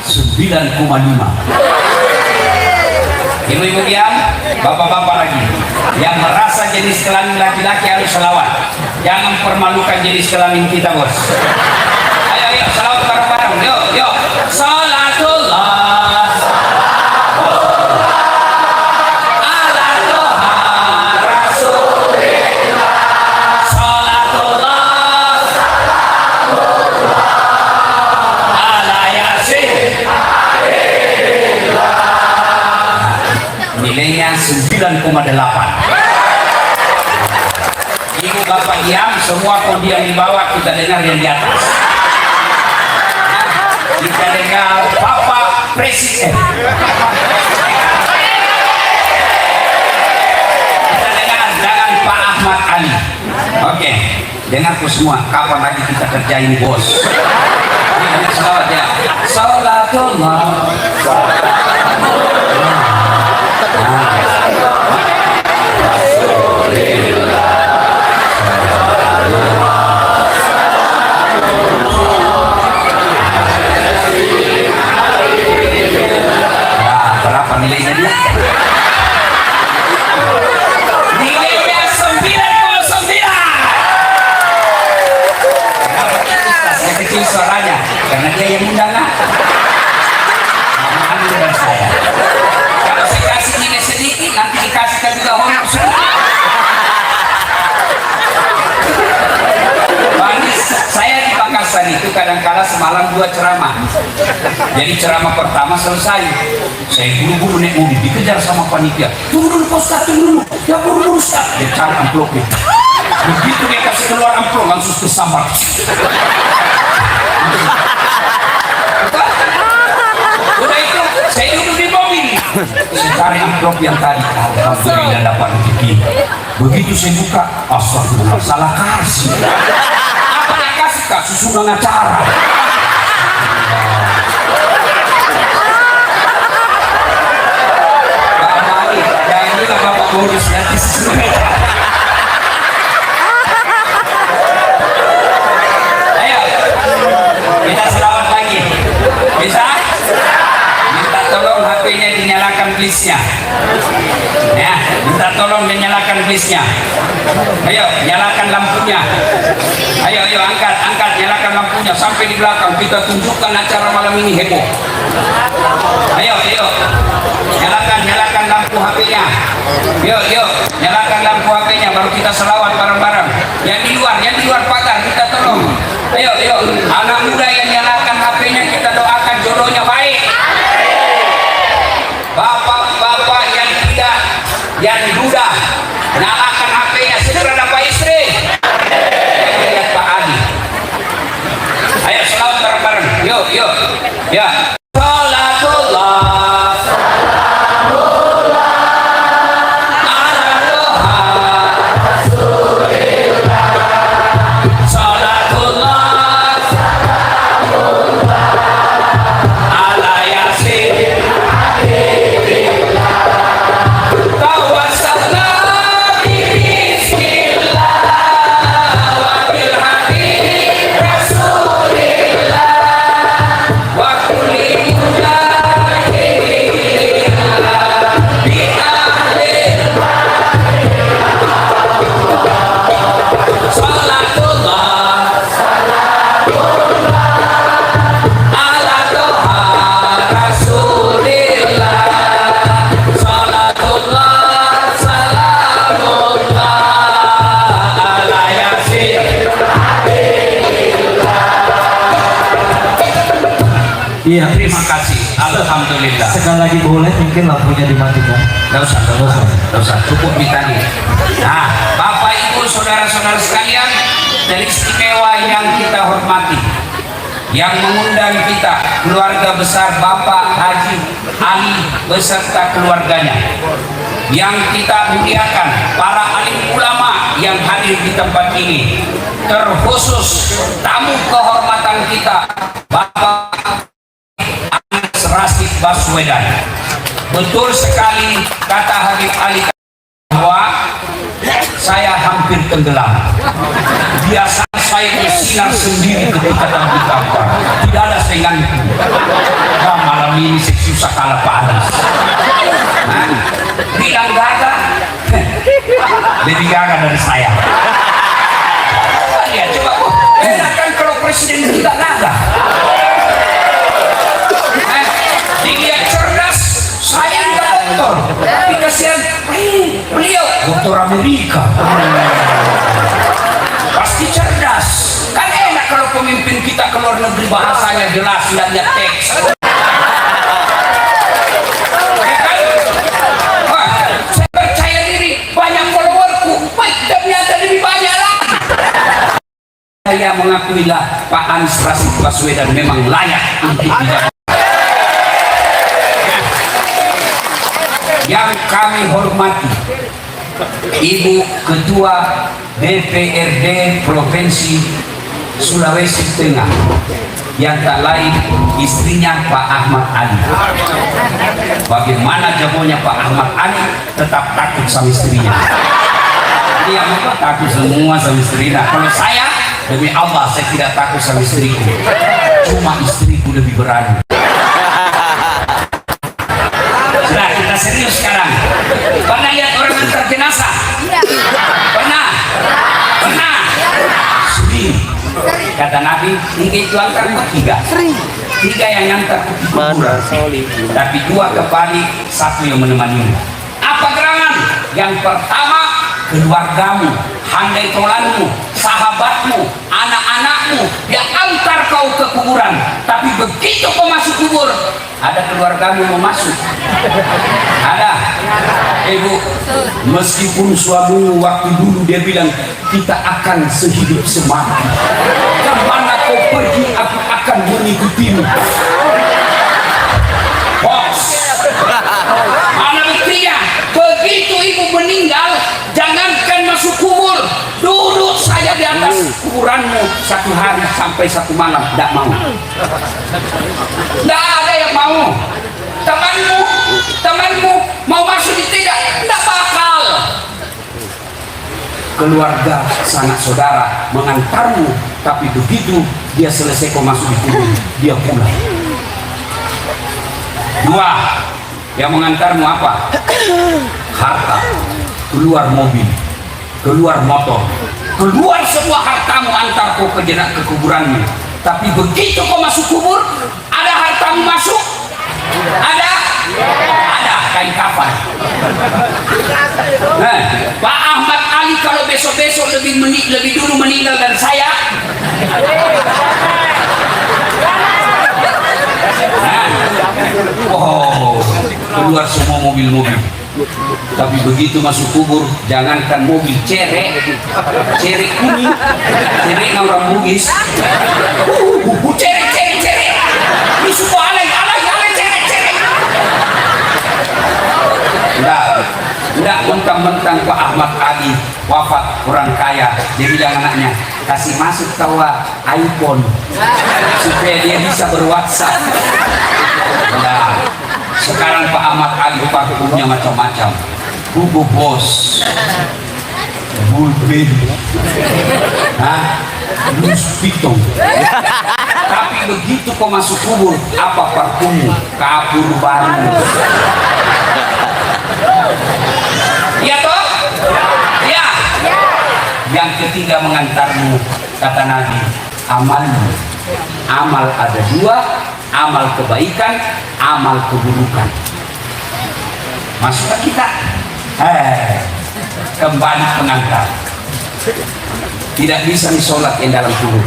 9,5. Ibu-ibu diam, bapak-bapak lagi. Yang merasa jenis kelamin laki-laki harus selawat. Jangan permalukan jenis kelamin kita, bos. Ayo, ayo, selawat bareng-bareng. Yuk, yuk. Salatullah, ala toha rasulillah. Salatullah, ala yasin. Nilainya 9,8. Ibu bapak diam, semua kau diam di bawah, kita dengar yang di atas. Kita dengar papa Presiden. Kita dengan Pak Ahmad Ali. Oke, dengarku semua, kapan lagi kita kerjain bos? Ini selawat ya. Salatullah. Berapa nilainya dia? Nilainya 99. Kenapa saya kecil suaranya? Karena dia yang undang. Nama dan saya. Kalau saya kasih nilai sedikit, nanti dikasihkan juga honor sedikit. Saya di Makassar itu kadang-kala semalam 2 ceramah. Jadi ceramah pertama selesai, saya buru-buru naik mobil, dikejar sama panitia. Tunggu dulu Pak Ustaz, tunggu dulu. Ya buru-buru Ustaz. Dia cari amplopnya. Begitu dia kasih keluar amplop, langsung kesambar. Udah itu, saya duduk di mobil. Saya cari amplop yang tadi. Alhamdulillah dapat rezeki. Begitu saya buka, astagfirullah, salah kasih. Apa yang kasih Kak? Susunan acara. Bapak Boris nanti ayo kita selawat lagi, bisa? Minta tolong HP-nya dinyalakan please-nya ya, minta tolong dinyalakan please-nya. Ayo nyalakan lampunya, ayo angkat nyalakan lampunya sampai di belakang, kita tunjukkan acara malam ini heboh. Ayo nyalakan lampu HP-nya. Yuk nyalakan lampu HP-nya, baru kita selawat bareng-bareng. Yang di luar pagar kita tolong. Ayo anak muda yang nyalakan HP-nya, kita doakan jodohnya baik. Bapak-bapak yang duda, nyalakan HP-nya, segera dapat istri. Lihat Pak Ali. Ayo selawat bareng-bareng. Yuk ya. Iya, terima kasih. Alhamdulillah. Sekali lagi boleh mungkin lampunya dimatikan. Tidak usah. Cukup ditanya. Nah, Bapak Ibu saudara-saudara sekalian, dari istimewa yang kita hormati, yang mengundang kita, keluarga besar Bapak Haji Ali beserta keluarganya, yang kita muliakan para alim ulama yang hadir di tempat ini, terkhusus tamu kehormatan kita Bapak Rasid Baswedan. Betul sekali kata Habib Ali bahwa saya hampir tenggelam. Biasa saya bersinar sendiri ketika dalam kapal, tidak ada sainganku. Nah, malam ini saya susah kalah panas. Bilang gagah, lebih gagah dari saya. Lihat coba, enak kan kalau presiden tidak gagah. Dia cerdas, saya enggak dokter. Tapi kasihan beliau dokter Amerika. Pasti cerdas. Kan enak kalau pemimpin kita ke luar negeri bahasanya jelas, tidak lihat teks. Saya percaya diri, banyak followerku, ternyata lebih banyak lagi. Saya mengakuilah Pak Anies Rashid Baswedan memang layak untuk dijabat. yang kami hormati Ibu Ketua DPRD Provinsi Sulawesi Tengah, yang tak lain istrinya Pak Ahmad Ali. Bagaimana jagonya Pak Ahmad Ali tetap takut sama istrinya. Dia memang takut semua sama istrinya. Kalau saya, demi Allah saya tidak takut sama istriku. Cuma istriku lebih berani. Sudah, kita serius sekarang. Pernah lihat orang antar jenazah? Pernah? Pernah? Sering. Kata Nabi, itu antar tiga. Tiga yang nyantar ke kuburan. Tapi dua kembali, satu yang menemani. Apa gerangan? Yang pertama, keluargamu, handai tolanmu, sahabatmu, anak-anakmu, yang antar kau ke kuburan. Tapi begitu kau masuk kubur, ada keluargamu mau masuk. Ada. Ibu, meskipun suamimu waktu dulu dia bilang kita akan sehidup semati, kemana kau pergi aku akan mengikutimu. Box. Mana buktinya? Begitu ibu meninggal, jangankan masuk kubur, duduk saja di atas kuburanmu satu hari sampai satu malam, tidak mau. Tidak ada yang mau. Temanmu mau masuk tidak bakal. Keluarga, sanak saudara mengantarmu, tapi begitu dia selesai kau masuk di kubur, dia pulang. Dua, yang mengantarmu apa? Harta, keluar mobil, keluar motor, keluar semua hartamu antar kau ke kuburanmu. Tapi begitu kau masuk kubur, ada hartamu masuk? Ada? Ada kain kafan. Nah, Pak Ahmad Ali kalau besok-besok lebih dulu meninggal dari saya, nah, oh, keluar semua mobil-mobil. Tapi begitu masuk kubur, jangankan mobil, cerek kuning, cerek orang Bugis, cerek, ini semua alay, cerek. Enggak mentang-mentang Pak Ahmad Ali wafat orang kaya, dia bilang anaknya kasih masuk tawa iPhone supaya dia bisa berWhatsApp. Nah, sekarang Pak Ahmad Ali punya macam-macam, Hugo Boss, Bullpen, Louis Vuitton. Tapi begitu kau masuk kubur, apa parfummu? Kapur baru. Iya toh? Ya. Yang ketiga mengantarmu, kata Nabi, amalmu. Amal ada dua, amal kebaikan, amal keburukan. Masukkan kita. Kembali pengantar. Tidak bisa sholat yang dalam kubur.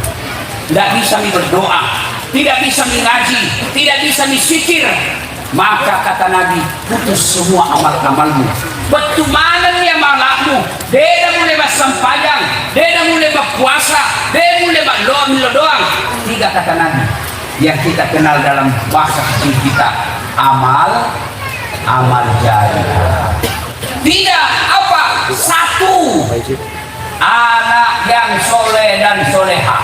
Tidak bisa berdoa, tidak bisa ngaji, tidak bisa zikir. Maka kata Nabi, putus semua amal-amalmu. Betul mana ni amalmu? Dia mulai bersembahyang, dia mulai berpuasa, dia mulai berdoa doang. Tiga kata Nabi yang kita kenal dalam bahasa kecil kita, amal jari. Tidak apa? Satu, anak yang soleh dan soleha.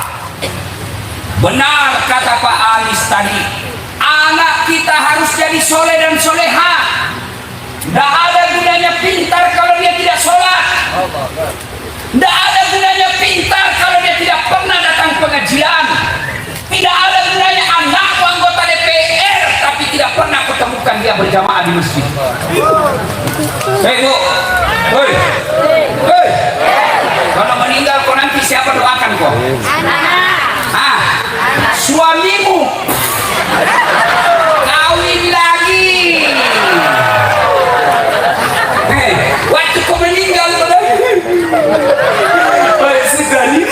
Benar kata Pak Anis tadi, anak kita harus jadi soleh dan soleha. Tidak ada gunanya pintar kalau dia tidak sholat. Tidak ada gunanya pintar kalau dia tidak pernah datang pengajian. Tidak ada gunanya anakku anggota DPR tapi tidak pernah ketemukan dia berjamaah di masjid. Hei bu, hei, kalau meninggal kau nanti siapa doakan kau? Suamimu kawin lagi. Waktu kau meninggal baik sekali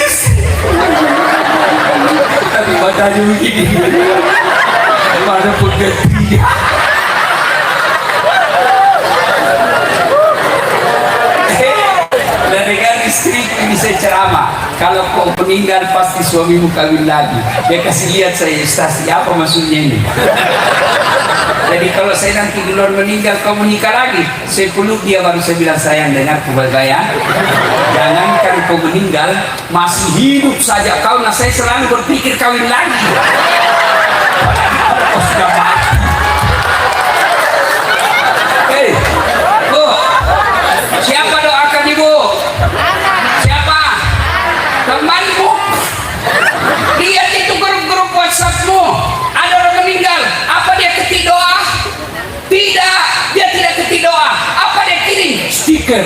tapi badannya begini, mana pun ganti. Dari istri bisa ceramah, Kalau kau meninggal pasti suamimu kawin lagi. Dia kasih lihat saya stasi apa maksudnya ini. Jadi kalau saya nanti duluan meninggal kau menikah lagi, saya peluk dia baru saya bilang sayang dengar baik-baik ya. Jangankan kau meninggal masih hidup saja kau, nah saya selalu berpikir kawin lagi. Kau sudah mati. Hei, Bu, siapa doakan ibu? Siapa? Temanmu. Lihat itu grup-grup WhatsAppmu. Ada orang meninggal, apa dia ketik doa? Tidak, dia tidak ketik doa. Apa dia kirim? Stiker.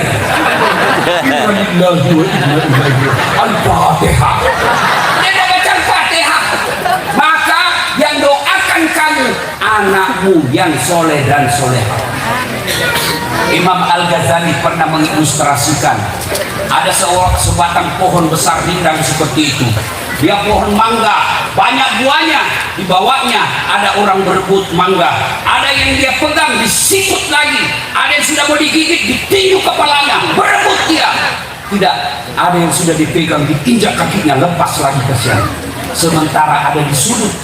Al-Fatihah. Dia tidak baca Al-Fatihah. Maka yang doakan kamu anakmu yang soleh dan soleha. Imam Al-Ghazali pernah mengilustrasikan ada sebatang pohon besar rindang seperti itu. Dia pohon mangga, banyak buahnya, di bawahnya ada orang berebut mangga. Ada yang dia pegang disikut lagi, ada yang sudah mau digigit ditinju kepalanya, berebut dia. Tidak, ada yang sudah dipegang diinjak kakinya, lepas lagi kasihan. Sementara ada di sudut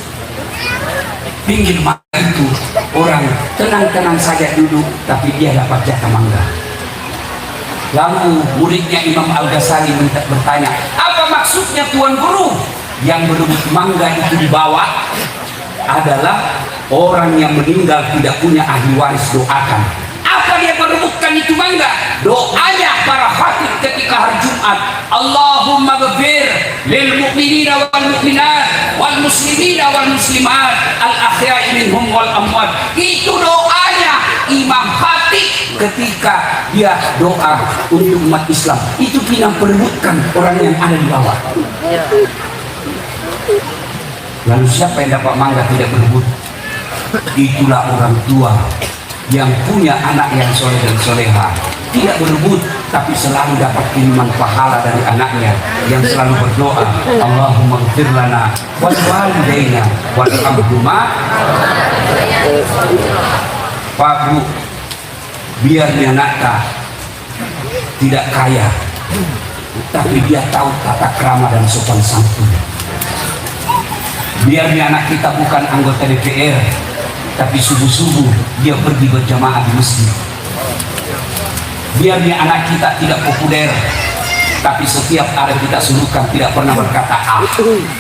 pinggir mangga itu orang tenang-tenang saja duduk, tapi dia dapat jatah mangga. Lalu muridnya Imam Al-Ghazali bertanya, apa maksudnya Tuan Guru? Yang berebut mangga itu di bawah adalah orang yang meninggal tidak punya ahli waris, doakan. Apa dia berebutkan itu mangga? Doanya para khatib ketika hari Jumat, Allahumma ghfir lil mu'minina wal mu'minat wal muslimina wal muslimat al ahya'i minhum wal amwat. Itu doanya imam khatib ketika dia doa untuk umat Islam. Itu kita perebutkan orang yang ada di bawah. Lalu siapa yang dapat mangga tidak berebut? Itulah orang tua yang punya anak yang soleh dan soleha, tidak berebut tapi selalu dapat kiriman pahala dari anaknya yang selalu berdoa, Allahumma ighfir lana wal walidaina warhamhuma. Pak Bu, biar anaknya tidak kaya tapi dia tahu tata krama dan sopan santun. Biar anak kita bukan anggota DPR tapi subuh-subuh dia pergi berjamaah di masjid. Biar anak kita tidak populer tapi setiap hari kita suruhkan tidak pernah berkata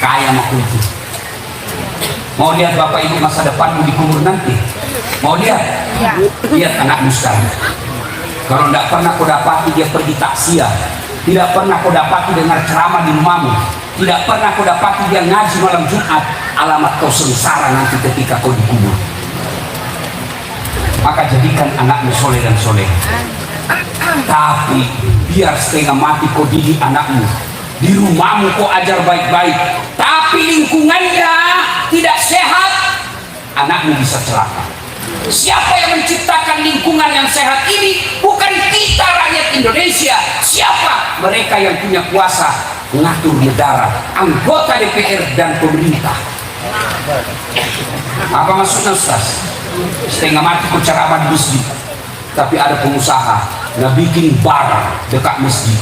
kaya makhluk itu. Mau lihat bapak ibu masa depanmu di kubur nanti? Mau lihat? Lihat anakmu sekarang. Kalau tidak pernah kau dapati dia pergi takziah, tidak pernah kau dapati dengar ceramah di rumahmu, tidak pernah kau dapati dia ngaji malam Jumat, alamat kau sengsara nanti ketika kau dikubur. Maka jadikan anakmu soleh dan soleh. Tapi biar setengah mati kau didik anakmu, di rumahmu kau ajar baik-baik, tapi lingkungannya tidak sehat, anakmu bisa celaka. Siapa yang menciptakan lingkungan yang sehat ini? Bukan kita rakyat Indonesia. Siapa? Mereka yang punya kuasa mengatur negara, anggota DPR dan pemerintah. Apa maksudnya Ustaz? Setengah mati kau ceramah di masjid, tapi ada pengusaha nggak bikin bar dekat masjid,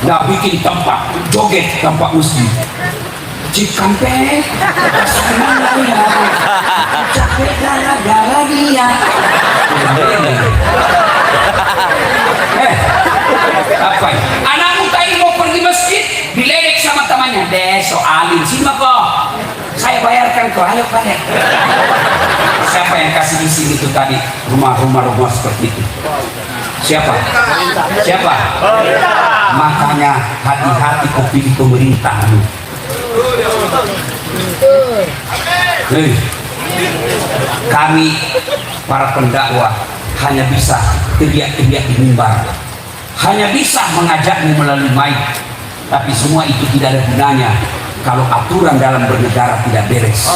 nggak bikin tempat joget tempat masjid. Cikampek, semuanya capek gara-gara dia. Apa ini? Anakmu tadi mau pergi masjid, diledek sama temannya. Soalin sini kok. Saya bayarkan kok, ayo balik. Siapa yang kasih di sini itu tadi rumah seperti itu? Siapa? Siapa? Makanya hati-hati kau pilih pemerintah. Kami para pendakwah hanya bisa teriak-teriak di mimbar, hanya bisa mengajakmu melalui mic, tapi semua itu tidak ada gunanya kalau aturan dalam bernegara tidak beres.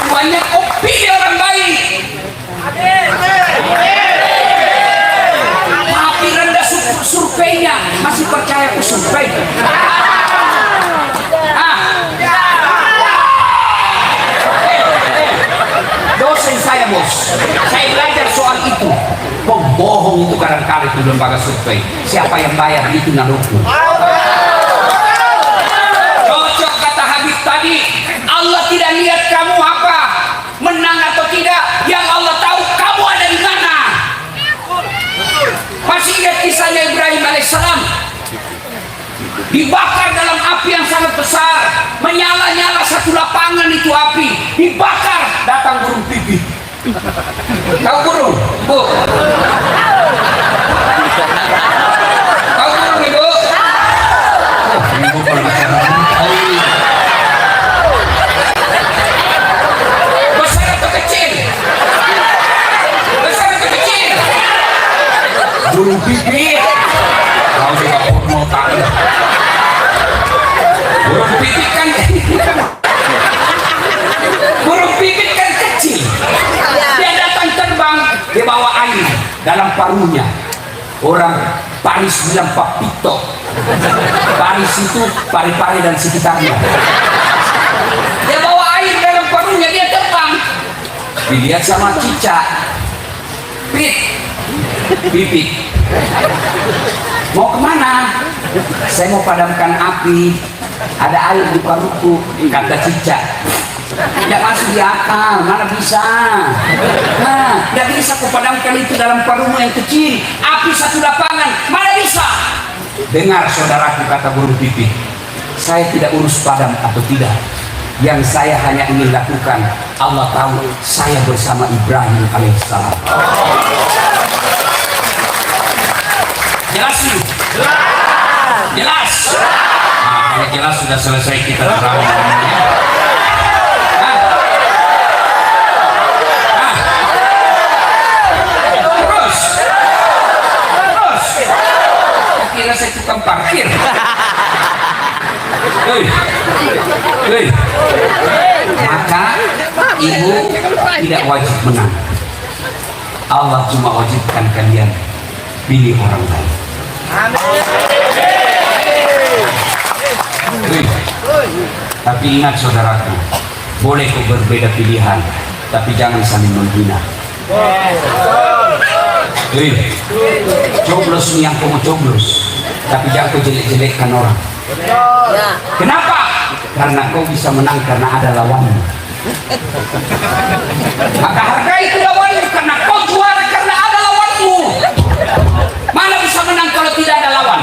Banyak opini orang baik, tapi rendah surveinya, masih percaya ke survei. Dosen saya bos, saya belajar soal itu. Pembohong itu kadang-kali itu lembaga survei. Siapa yang bayar itu naruhku. Cocok kata Habib tadi. Allah tidak lihat kamu apa, menang atau tidak. Yang Allah tahu kamu ada di mana. Masih ingat kisahnya Ibrahim alaihissalam? Dibakar dalam api yang sangat besar, menyala-nyala satu lapangan itu api, dibakar, datang burung pipih. Tahu burung? Bu. Tahu burung itu? Besar atau kecil? Besar atau kecil? Burung pipih. Kau juga mau tahu. Burung pipit kan kecil. Dia datang terbang, dia bawa air dalam paruhnya. Orang Paris bilang papito. Paris itu pari-pari dan sekitarnya. Dia bawa air dalam paruhnya, dia terbang. Dilihat sama cicak. Pipit. Mau kemana? Saya mau padamkan api. Ada air di paruhku, kata cicak. Tidak masuk di akal, mana bisa? Nah, tidak bisa kupadamkan itu dalam paruhmu yang kecil. Api satu lapangan, mana bisa? Dengar saudaraku, kata burung pipih. Saya tidak urus padam atau tidak. Yang saya hanya ingin lakukan, Allah tahu saya bersama Ibrahim alaihissalam. Jelas nih? Jelas? Nah, kalau jelas sudah selesai kita terawih. Terus. Kira saya tukang parkir. Maka ibu tidak wajib menang. Allah cuma wajibkan kalian pilih orang lain. Tapi ingat saudaraku, boleh kau berbeda pilihan, tapi jangan saling menghina. Coblos nih yang kau mau coblos, tapi jangan kau jelek-jelekkan orang. Kenapa? Karena kau bisa menang karena ada lawanmu. Maka hargai itu lawanmu, karena kau juara karena ada lawanmu. Mana bisa menang kalau tidak ada lawan?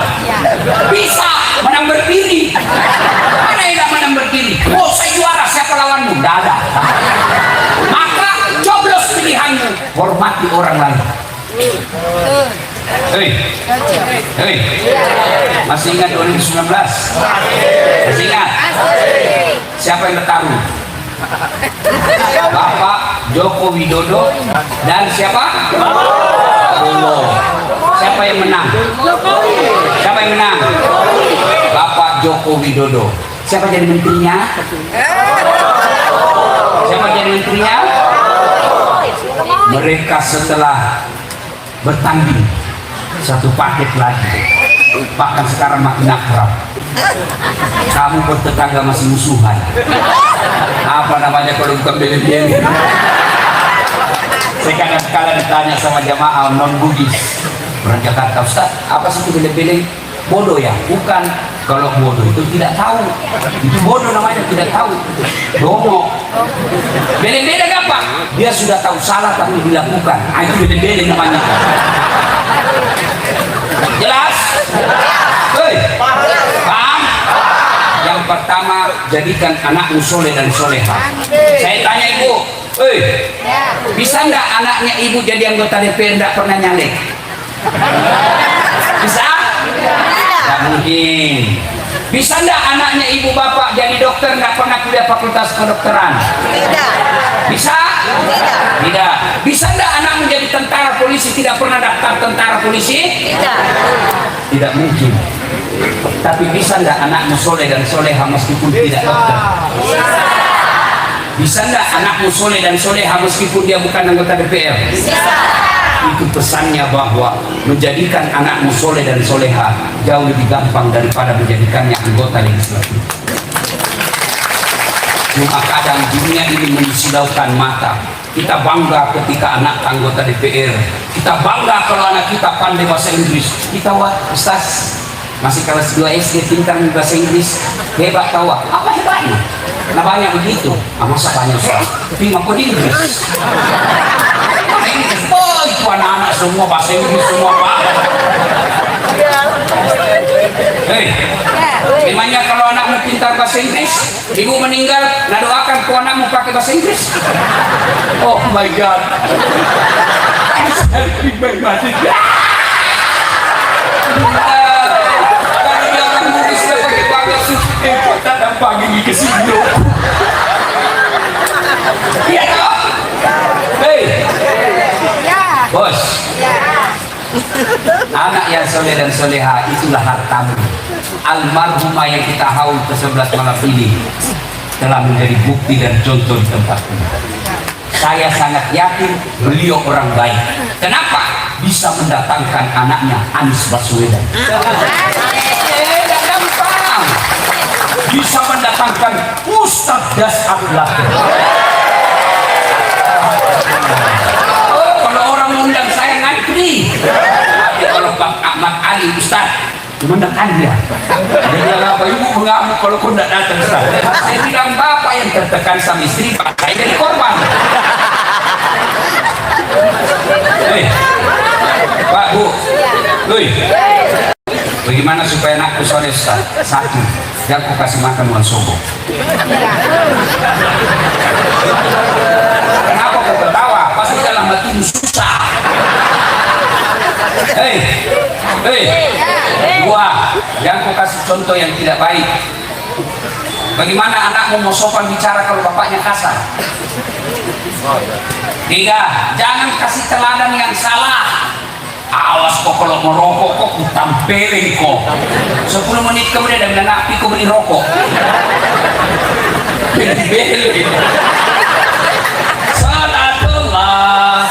Bisa menang berdiri. Mana yang menang berdiri? Oh, saya juara, siapa lawanmu? Tidak ada. Maka coblos pilihanmu, hormati orang lain. Hei, masih ingat 2019? Masih ingat? Siapa yang bertarung? Bapak Joko Widodo dan siapa? Allah. Siapa yang menang? Siapa yang menang? Bapak Joko Widodo. Siapa jadi menterinya? Siapa jadi menterinya? Mereka setelah bertanding satu paket lagi, bahkan sekarang makin akrab. Kamu bertetangga masih musuhan. Apa namanya kalau bukan beli-beli? Saya kadang-kadang ditanya sama jamaah non Bugis orang Jakarta, Ustaz, apa sih itu beli-beli? Bodoh ya? Bukan. Kalau bodoh itu tidak tahu. Itu bodoh namanya, tidak tahu. Dongo. Beli-beli apa? Dia sudah tahu salah tapi dilakukan. Itu beli-beli namanya. Jelas? Hei, paham? Yang pertama, jadikan anakmu soleh dan soleha. Saya tanya ibu, bisa nggak anaknya ibu jadi anggota DPR nggak pernah nyalek? Bisa? Nggak mungkin. Bisa nggak anaknya ibu bapak jadi dokter nggak pernah kuliah fakultas kedokteran? Bisa? Tidak. Bisa nggak anakmu jadi tentara polisi tidak pernah daftar tentara polisi? Tidak mungkin. Tapi bisa nggak anakmu soleh dan soleha meskipun tidak dokter? Bisa nggak anakmu soleh dan soleha meskipun dia bukan anggota DPR? Itu pesannya bahwa menjadikan anakmu soleh dan soleha jauh lebih gampang daripada menjadikannya anggota legislatif. Cuma kadang dunia ini mensilaukan mata. Kita bangga ketika anak anggota DPR. Kita bangga kalau anak kita pandai bahasa Inggris. Kita Ustaz masih kelas 2 SD pintar bahasa Inggris, hebat tahu apa hebatnya? Nah banyak begitu. Masa banyak Ustaz? Tapi mampu di Inggris. Oh itu anak-anak semua bahasa Inggris semua Pak. Hei, gimana kalau anakmu pintar bahasa Inggris, ibu meninggal, nah doakan ke anakmu pakai bahasa Inggris. Oh my God. Kalau dia orang Bugis dia pakai bahasa kota dan pagi ke sini. Iya toh? Hei, bos. Anak yang soleh dan soleha itulah hartamu. Almarhumah yang kita haul ke-11 malam ini telah menjadi bukti dan contoh di tempat ini. Saya sangat yakin beliau orang baik. Kenapa? Bisa mendatangkan anaknya Anies Baswedan. Gampang. Bisa mendatangkan Ustadz Das Akhlak. Kalau orang undang saya ngantri. Tapi kalau Bang Ahmad Ali Ustadz menekan dia. Dia bilang apa? Ibu mengamuk kalau kau tidak datang Ustaz. Saya bilang bapak yang tertekan sama istri, Pak saya jadi korban. Hei, Pak Bu, Lui, bagaimana supaya anakku soleh Ustaz? Satu, yang aku kasih makan uang sobo. Kenapa kau ketawa? Pasti dalam hatimu susah. Hei, dua, yang kau kasih contoh yang tidak baik. Bagaimana anakmu mau sopan bicara kalau bapaknya kasar? Tiga, jangan kasih teladan yang salah. Awas kok kalau mau rokok kok tampilin kok. 10 menit kemudian ada bilang api kok beli rokok. Beli. Salatullah.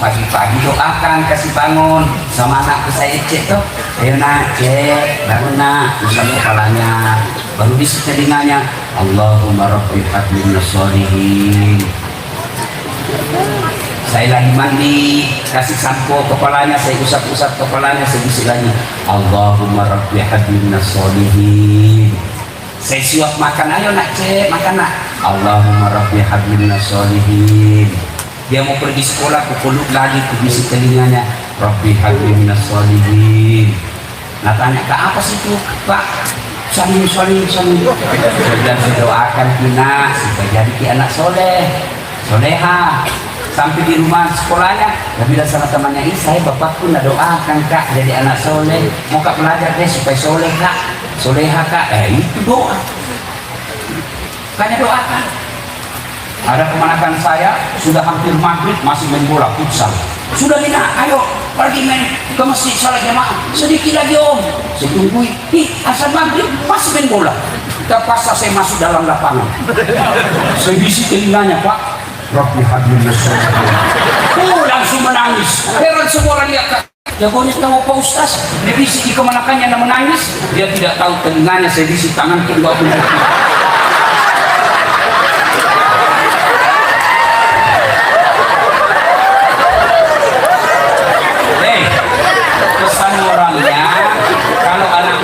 Pagi-pagi doakan kasih bangun sama anakku saya cek tuh, ayo nak cek bangun nak, usap kepalanya baru bisa telinganya Allahumma rabbi habli sholihin. Saya lagi mandi kasih sampo kepalanya, saya usap-usap kepalanya, saya bisik lagi Allahumma rabbi habli sholihin. Saya suap makan, ayo nak cek makan nak Allahumma rabbi habli sholihin. Dia mau pergi sekolah, aku peluk lagi, aku bisik telinganya Rabbi habli minas sholihin. Nah tanya, Kak apa sih itu? Pak, salim. Saya doakan kita supaya jadi anak soleh, soleha. Sampai di rumah sekolahnya, dia bilang sama temannya, saya bapakku nak doakan Kak jadi anak soleh. Mau Kak belajar deh supaya soleh Kak, soleha Kak. Itu doa. Kayaknya doakan. Ada kemenakan saya sudah hampir maghrib masih main bola futsal. Sudah Nina, ayo pergi main ke masjid salat jamaah. Sedikit lagi Om. Saya tungguin. Asal maghrib masih main bola. Terpaksa saya masuk dalam lapangan. Saya bisik telinganya Pak. Rabbi habli sholihin. Langsung menangis. Heran semua orang lihat Kak. Jagonya tahu Pak Ustaz. Dia bisik di kemenakannya dan menangis. Dia tidak tahu telinganya. Saya bisik tangan kedua pun.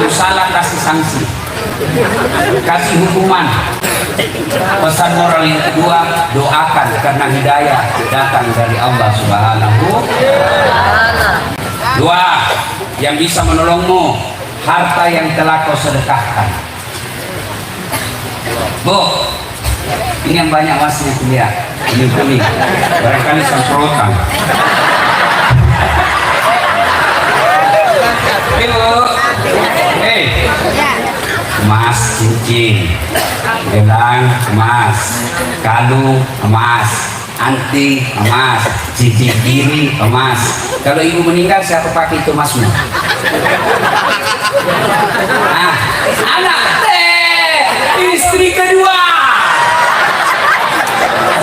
Salah kasih sanksi, kasih hukuman. Pesan moral yang kedua, doakan karena hidayah datang dari Allah Subhanahu. Dua, yang bisa menolongmu, harta yang telah kau sedekahkan. Bu, ini yang banyak wasnya lihat, ini kuning, barangkali semprotan. Emas cincin, gelang emas, kalung emas, anti emas, cincin kiri emas. Kalau ibu meninggal siapa pakai itu emasmu? Nah, anak istri kedua.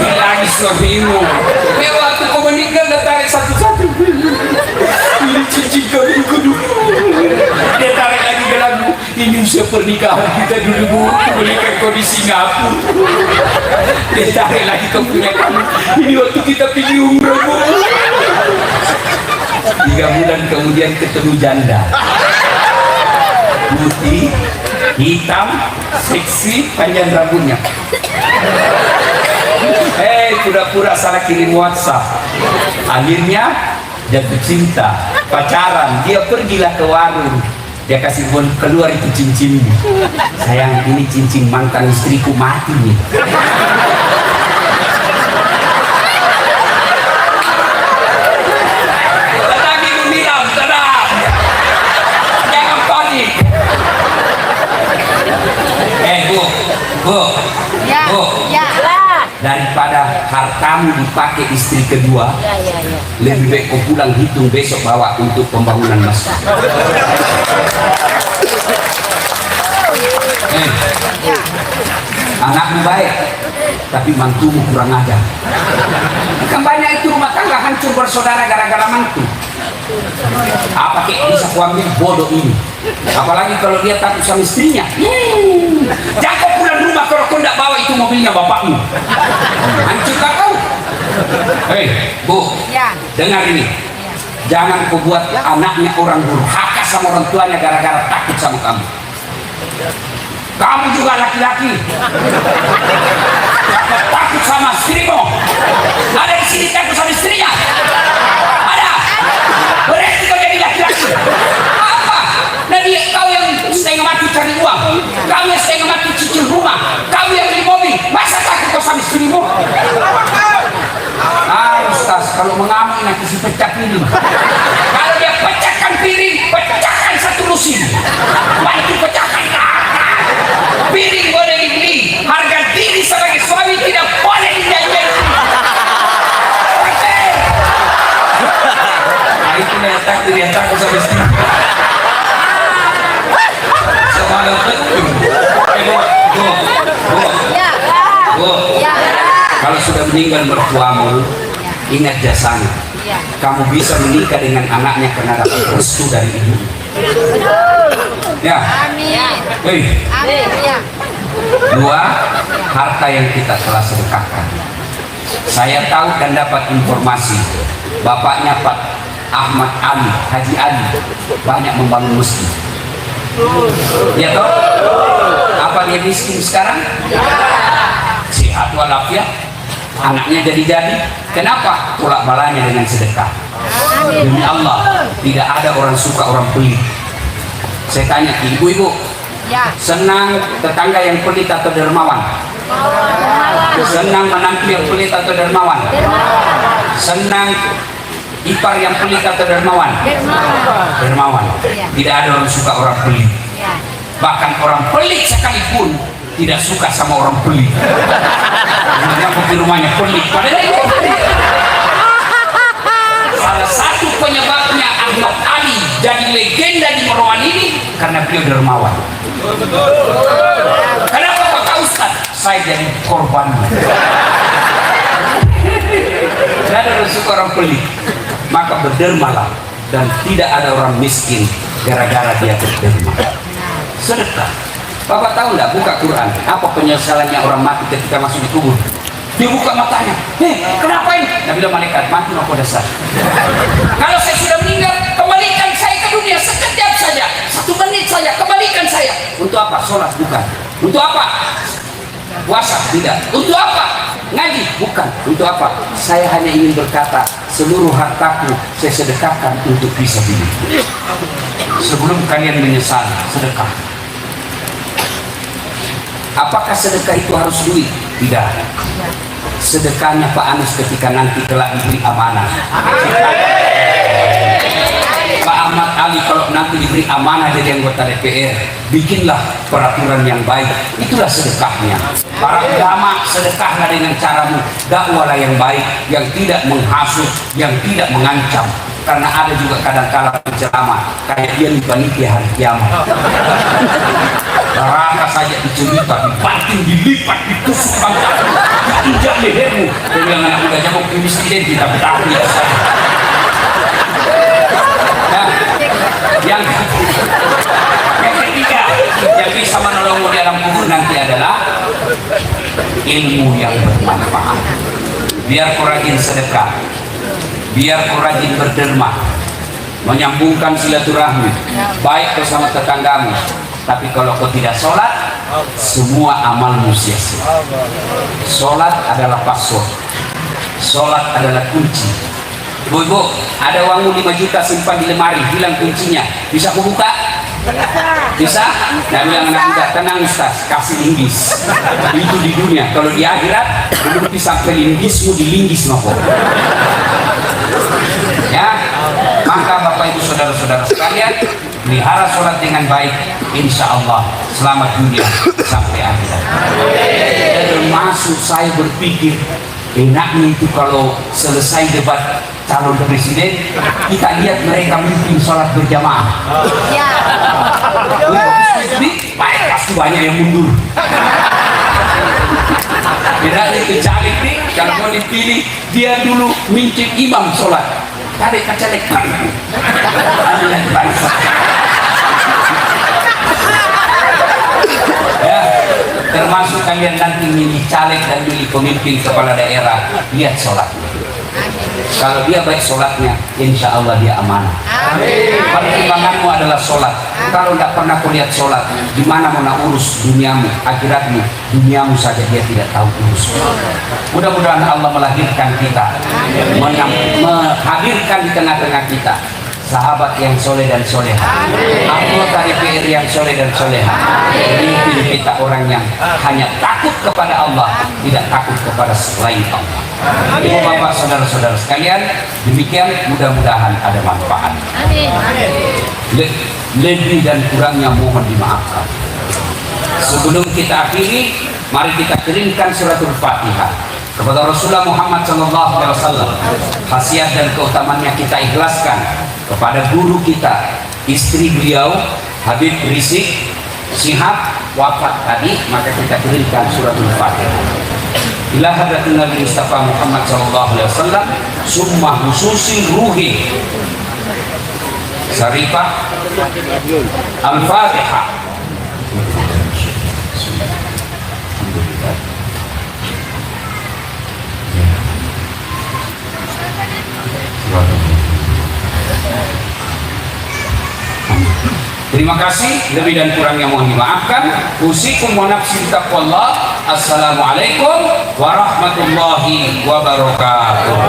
Lagi suamimu. Waktu kau meninggal dia tarik satu-satu. Ini cincin kawin kedua. Dia tarik lagi ke lagu. Ini usia pernikahan kita dulu bu. Menikah kau di Singapura. Dia tarik lagi kau punya kamu. Ini waktu kita pergi umrah bu. 3 bulan kemudian ketemu janda. Putih, hitam, seksi, panjang rambutnya. Pura-pura salah kirim WhatsApp. Akhirnya jatuh cinta, pacaran. Dia pergilah ke warung. Dia kasih keluar itu cincinnya. Sayang, ini cincin mantan istriku mati nih. Tetapi ibu bilang, tenang, jangan panik. Bu, daripada hartamu dipakai istri kedua, lebih baik kau pulang hitung besok bawa untuk pembangunan masjid. Anakmu baik, tapi mantumu kurang ajar. Kan banyak itu rumah tangga hancur bersaudara gara-gara mantu. Apa kayak bisa kuambil bodoh ini? Apalagi kalau dia takut sama istrinya. Jangan kau pulang rumah kalau kau tidak bawa itu mobilnya bapakmu. Hancur kau. Bu, dengar ini. Jangan kau buat anaknya orang durhaka sama orang tuanya gara-gara takut sama kamu. Kamu juga laki-laki. Takut sama istrimu. Ada di sini takut sama istrinya. Ada. Berarti kau jadi laki-laki. Apa? Nanti kau yang setengah mati cari uang, kau yang setengah mati cicil rumah, kau yang beli mobil. Masa takut kau sama istrimu? Ustaz, kalau mengamuk nanti si pecah piring. Kalau dia pecahkan piring, pecahkan satu lusin. Bantu pecahkan. Piring boleh dibeli, harga diri sebagai suami tidak boleh dijanjikan. Nah, itu yang takut sama istri. Semalam betul. Kalau sudah meninggal mertuamu, ingat jasanya. Kamu bisa menikah dengan anaknya karena dapat restu dari ibu. Ya. Amin. Dua, harta yang kita telah sedekahkan. Saya tahu dan dapat informasi bapaknya Pak Ahmad Ali, Haji Ali, banyak membangun masjid. Ya toh? Apa dia miskin sekarang? Sehat walafiat. Anaknya jadi-jadi. Kenapa? Tolak balanya dengan sedekah. Demi Allah, tidak ada orang suka orang pelit. Saya tanya ke ibu-ibu, senang tetangga yang pelit atau dermawan? Senang menantu yang pelit atau dermawan? Senang ipar yang pelit atau dermawan? Dermawan. Tidak ada orang suka orang pelit. Bahkan orang pelit sekalipun tidak suka sama orang pelit. Yang di rumahnya pelit. Padahal itu salah satu penyebabnya Ahmad Ali jadi legenda di Moroan ini karena beliau dermawan. Kenapa Pak Ustaz? Saya jadi korban. Tidak ada orang suka orang pelit, maka berdermalah, dan tidak ada orang miskin gara-gara dia berderma. Sedekah. Bapak tahu nggak, buka Quran, apa penyesalannya orang mati ketika masuk di kubur? Dia buka matanya, kenapa ini? Nabi bilang, malaikat mati nopo dasar. Kalau saya sudah meninggal, kembalikan saya ke dunia sekejap saja, 1 menit saja, kembalikan saya. Untuk apa? Sholat bukan. Untuk apa? Puasa tidak. Untuk apa? Ngaji bukan. Untuk apa? Saya hanya ingin berkata, seluruh hartaku saya sedekahkan untuk fisabilillah. Sebelum kalian menyesal, sedekah. Apakah sedekah itu harus duit? Tidak. Sedekahnya Pak Anies ketika nanti kelak diberi amanah. Pak Ahmad Ali apalagi kalau nanti diberi amanah jadi anggota DPR, bikinlah peraturan yang baik. Itulah sedekahnya. Para ulama, sedekahlah dengan caramu, dakwalah yang baik, yang tidak menghasut, yang tidak mengancam. Karena ada juga kadang-kala penceramah kayak dia dibaniti hari kiamat. Neraka saja dicerita, dibanting, dilipat, ditusuk bangka, diinjak lehermu. Dia bilang anak muda jangan presiden kita bertahan ya saya. Nah, yang ketiga yang bisa menolongmu di alam kubur nanti adalah ilmu yang bermanfaat. Biar kau rajin sedekah, biar kau rajin berderma, menyambungkan silaturahmi baik bersama tetanggamu. Tapi kalau kau tidak sholat, semua amalmu sia-sia. Sholat adalah password, sholat adalah kunci. Bu, ada uangmu 5 juta simpan di lemari, bilang kuncinya, bisa aku buka? Bisa? Nah bilang anak muda, tenang Ustaz, kasih linggis. Itu di dunia, kalau di akhirat berarti sampai linggismu dilinggis nopo. Ya, maka Bapak Ibu saudara-saudara sekalian, pelihara sholat dengan baik, insya Allah selamat dunia sampai akhirat. Dan termasuk saya berpikir enaknya itu kalau selesai debat calon presiden, kita lihat mereka memimpin sholat berjamaah. Baik, pasti banyak yang mundur. Tidak itu caleg nih, kalau mau dipilih dia dulu mincin imam sholat. Caleg kacalek ya, termasuk kalian nanti milih caleg dan milih pemimpin kepala daerah, lihat sholatnya. Kalau dia baik sholatnya, insya Allah dia amanah. Pertimbanganmu adalah sholat. Kalau tidak pernah kau lihat sholat, gimana mau nak urus duniamu, akhiratmu? Duniamu saja dia tidak tahu urus. Mudah-mudahan Allah melahirkan kita, menghadirkan di tengah-tengah kita sahabat yang soleh dan soleha, anggota DPR yang soleh dan soleha, memimpin kita orang yang hanya takut kepada Allah, tidak takut kepada selain Allah. Ibu bapak saudara-saudara sekalian, demikian, mudah-mudahan ada manfaat. Lebih dan kurangnya mohon dimaafkan. Sebelum kita akhiri, mari kita kirimkan suratul Fatihah kepada Rasulullah Muhammad SAW. Khasiat dan keutamaannya kita ikhlaskan kepada guru kita, istri beliau Habib Rizik Shihab wafat tadi, maka kita kirimkan suratul Fatihah ila hadratin Nabi Mustafa Muhammad SAW, summa khususi ruhi Syarifah Al-Fatihah. Terima kasih, lebih dan kurangnya mohon dimaafkan. Usikum wa nafsi taqwallah. Assalamualaikum warahmatullahi wabarakatuh.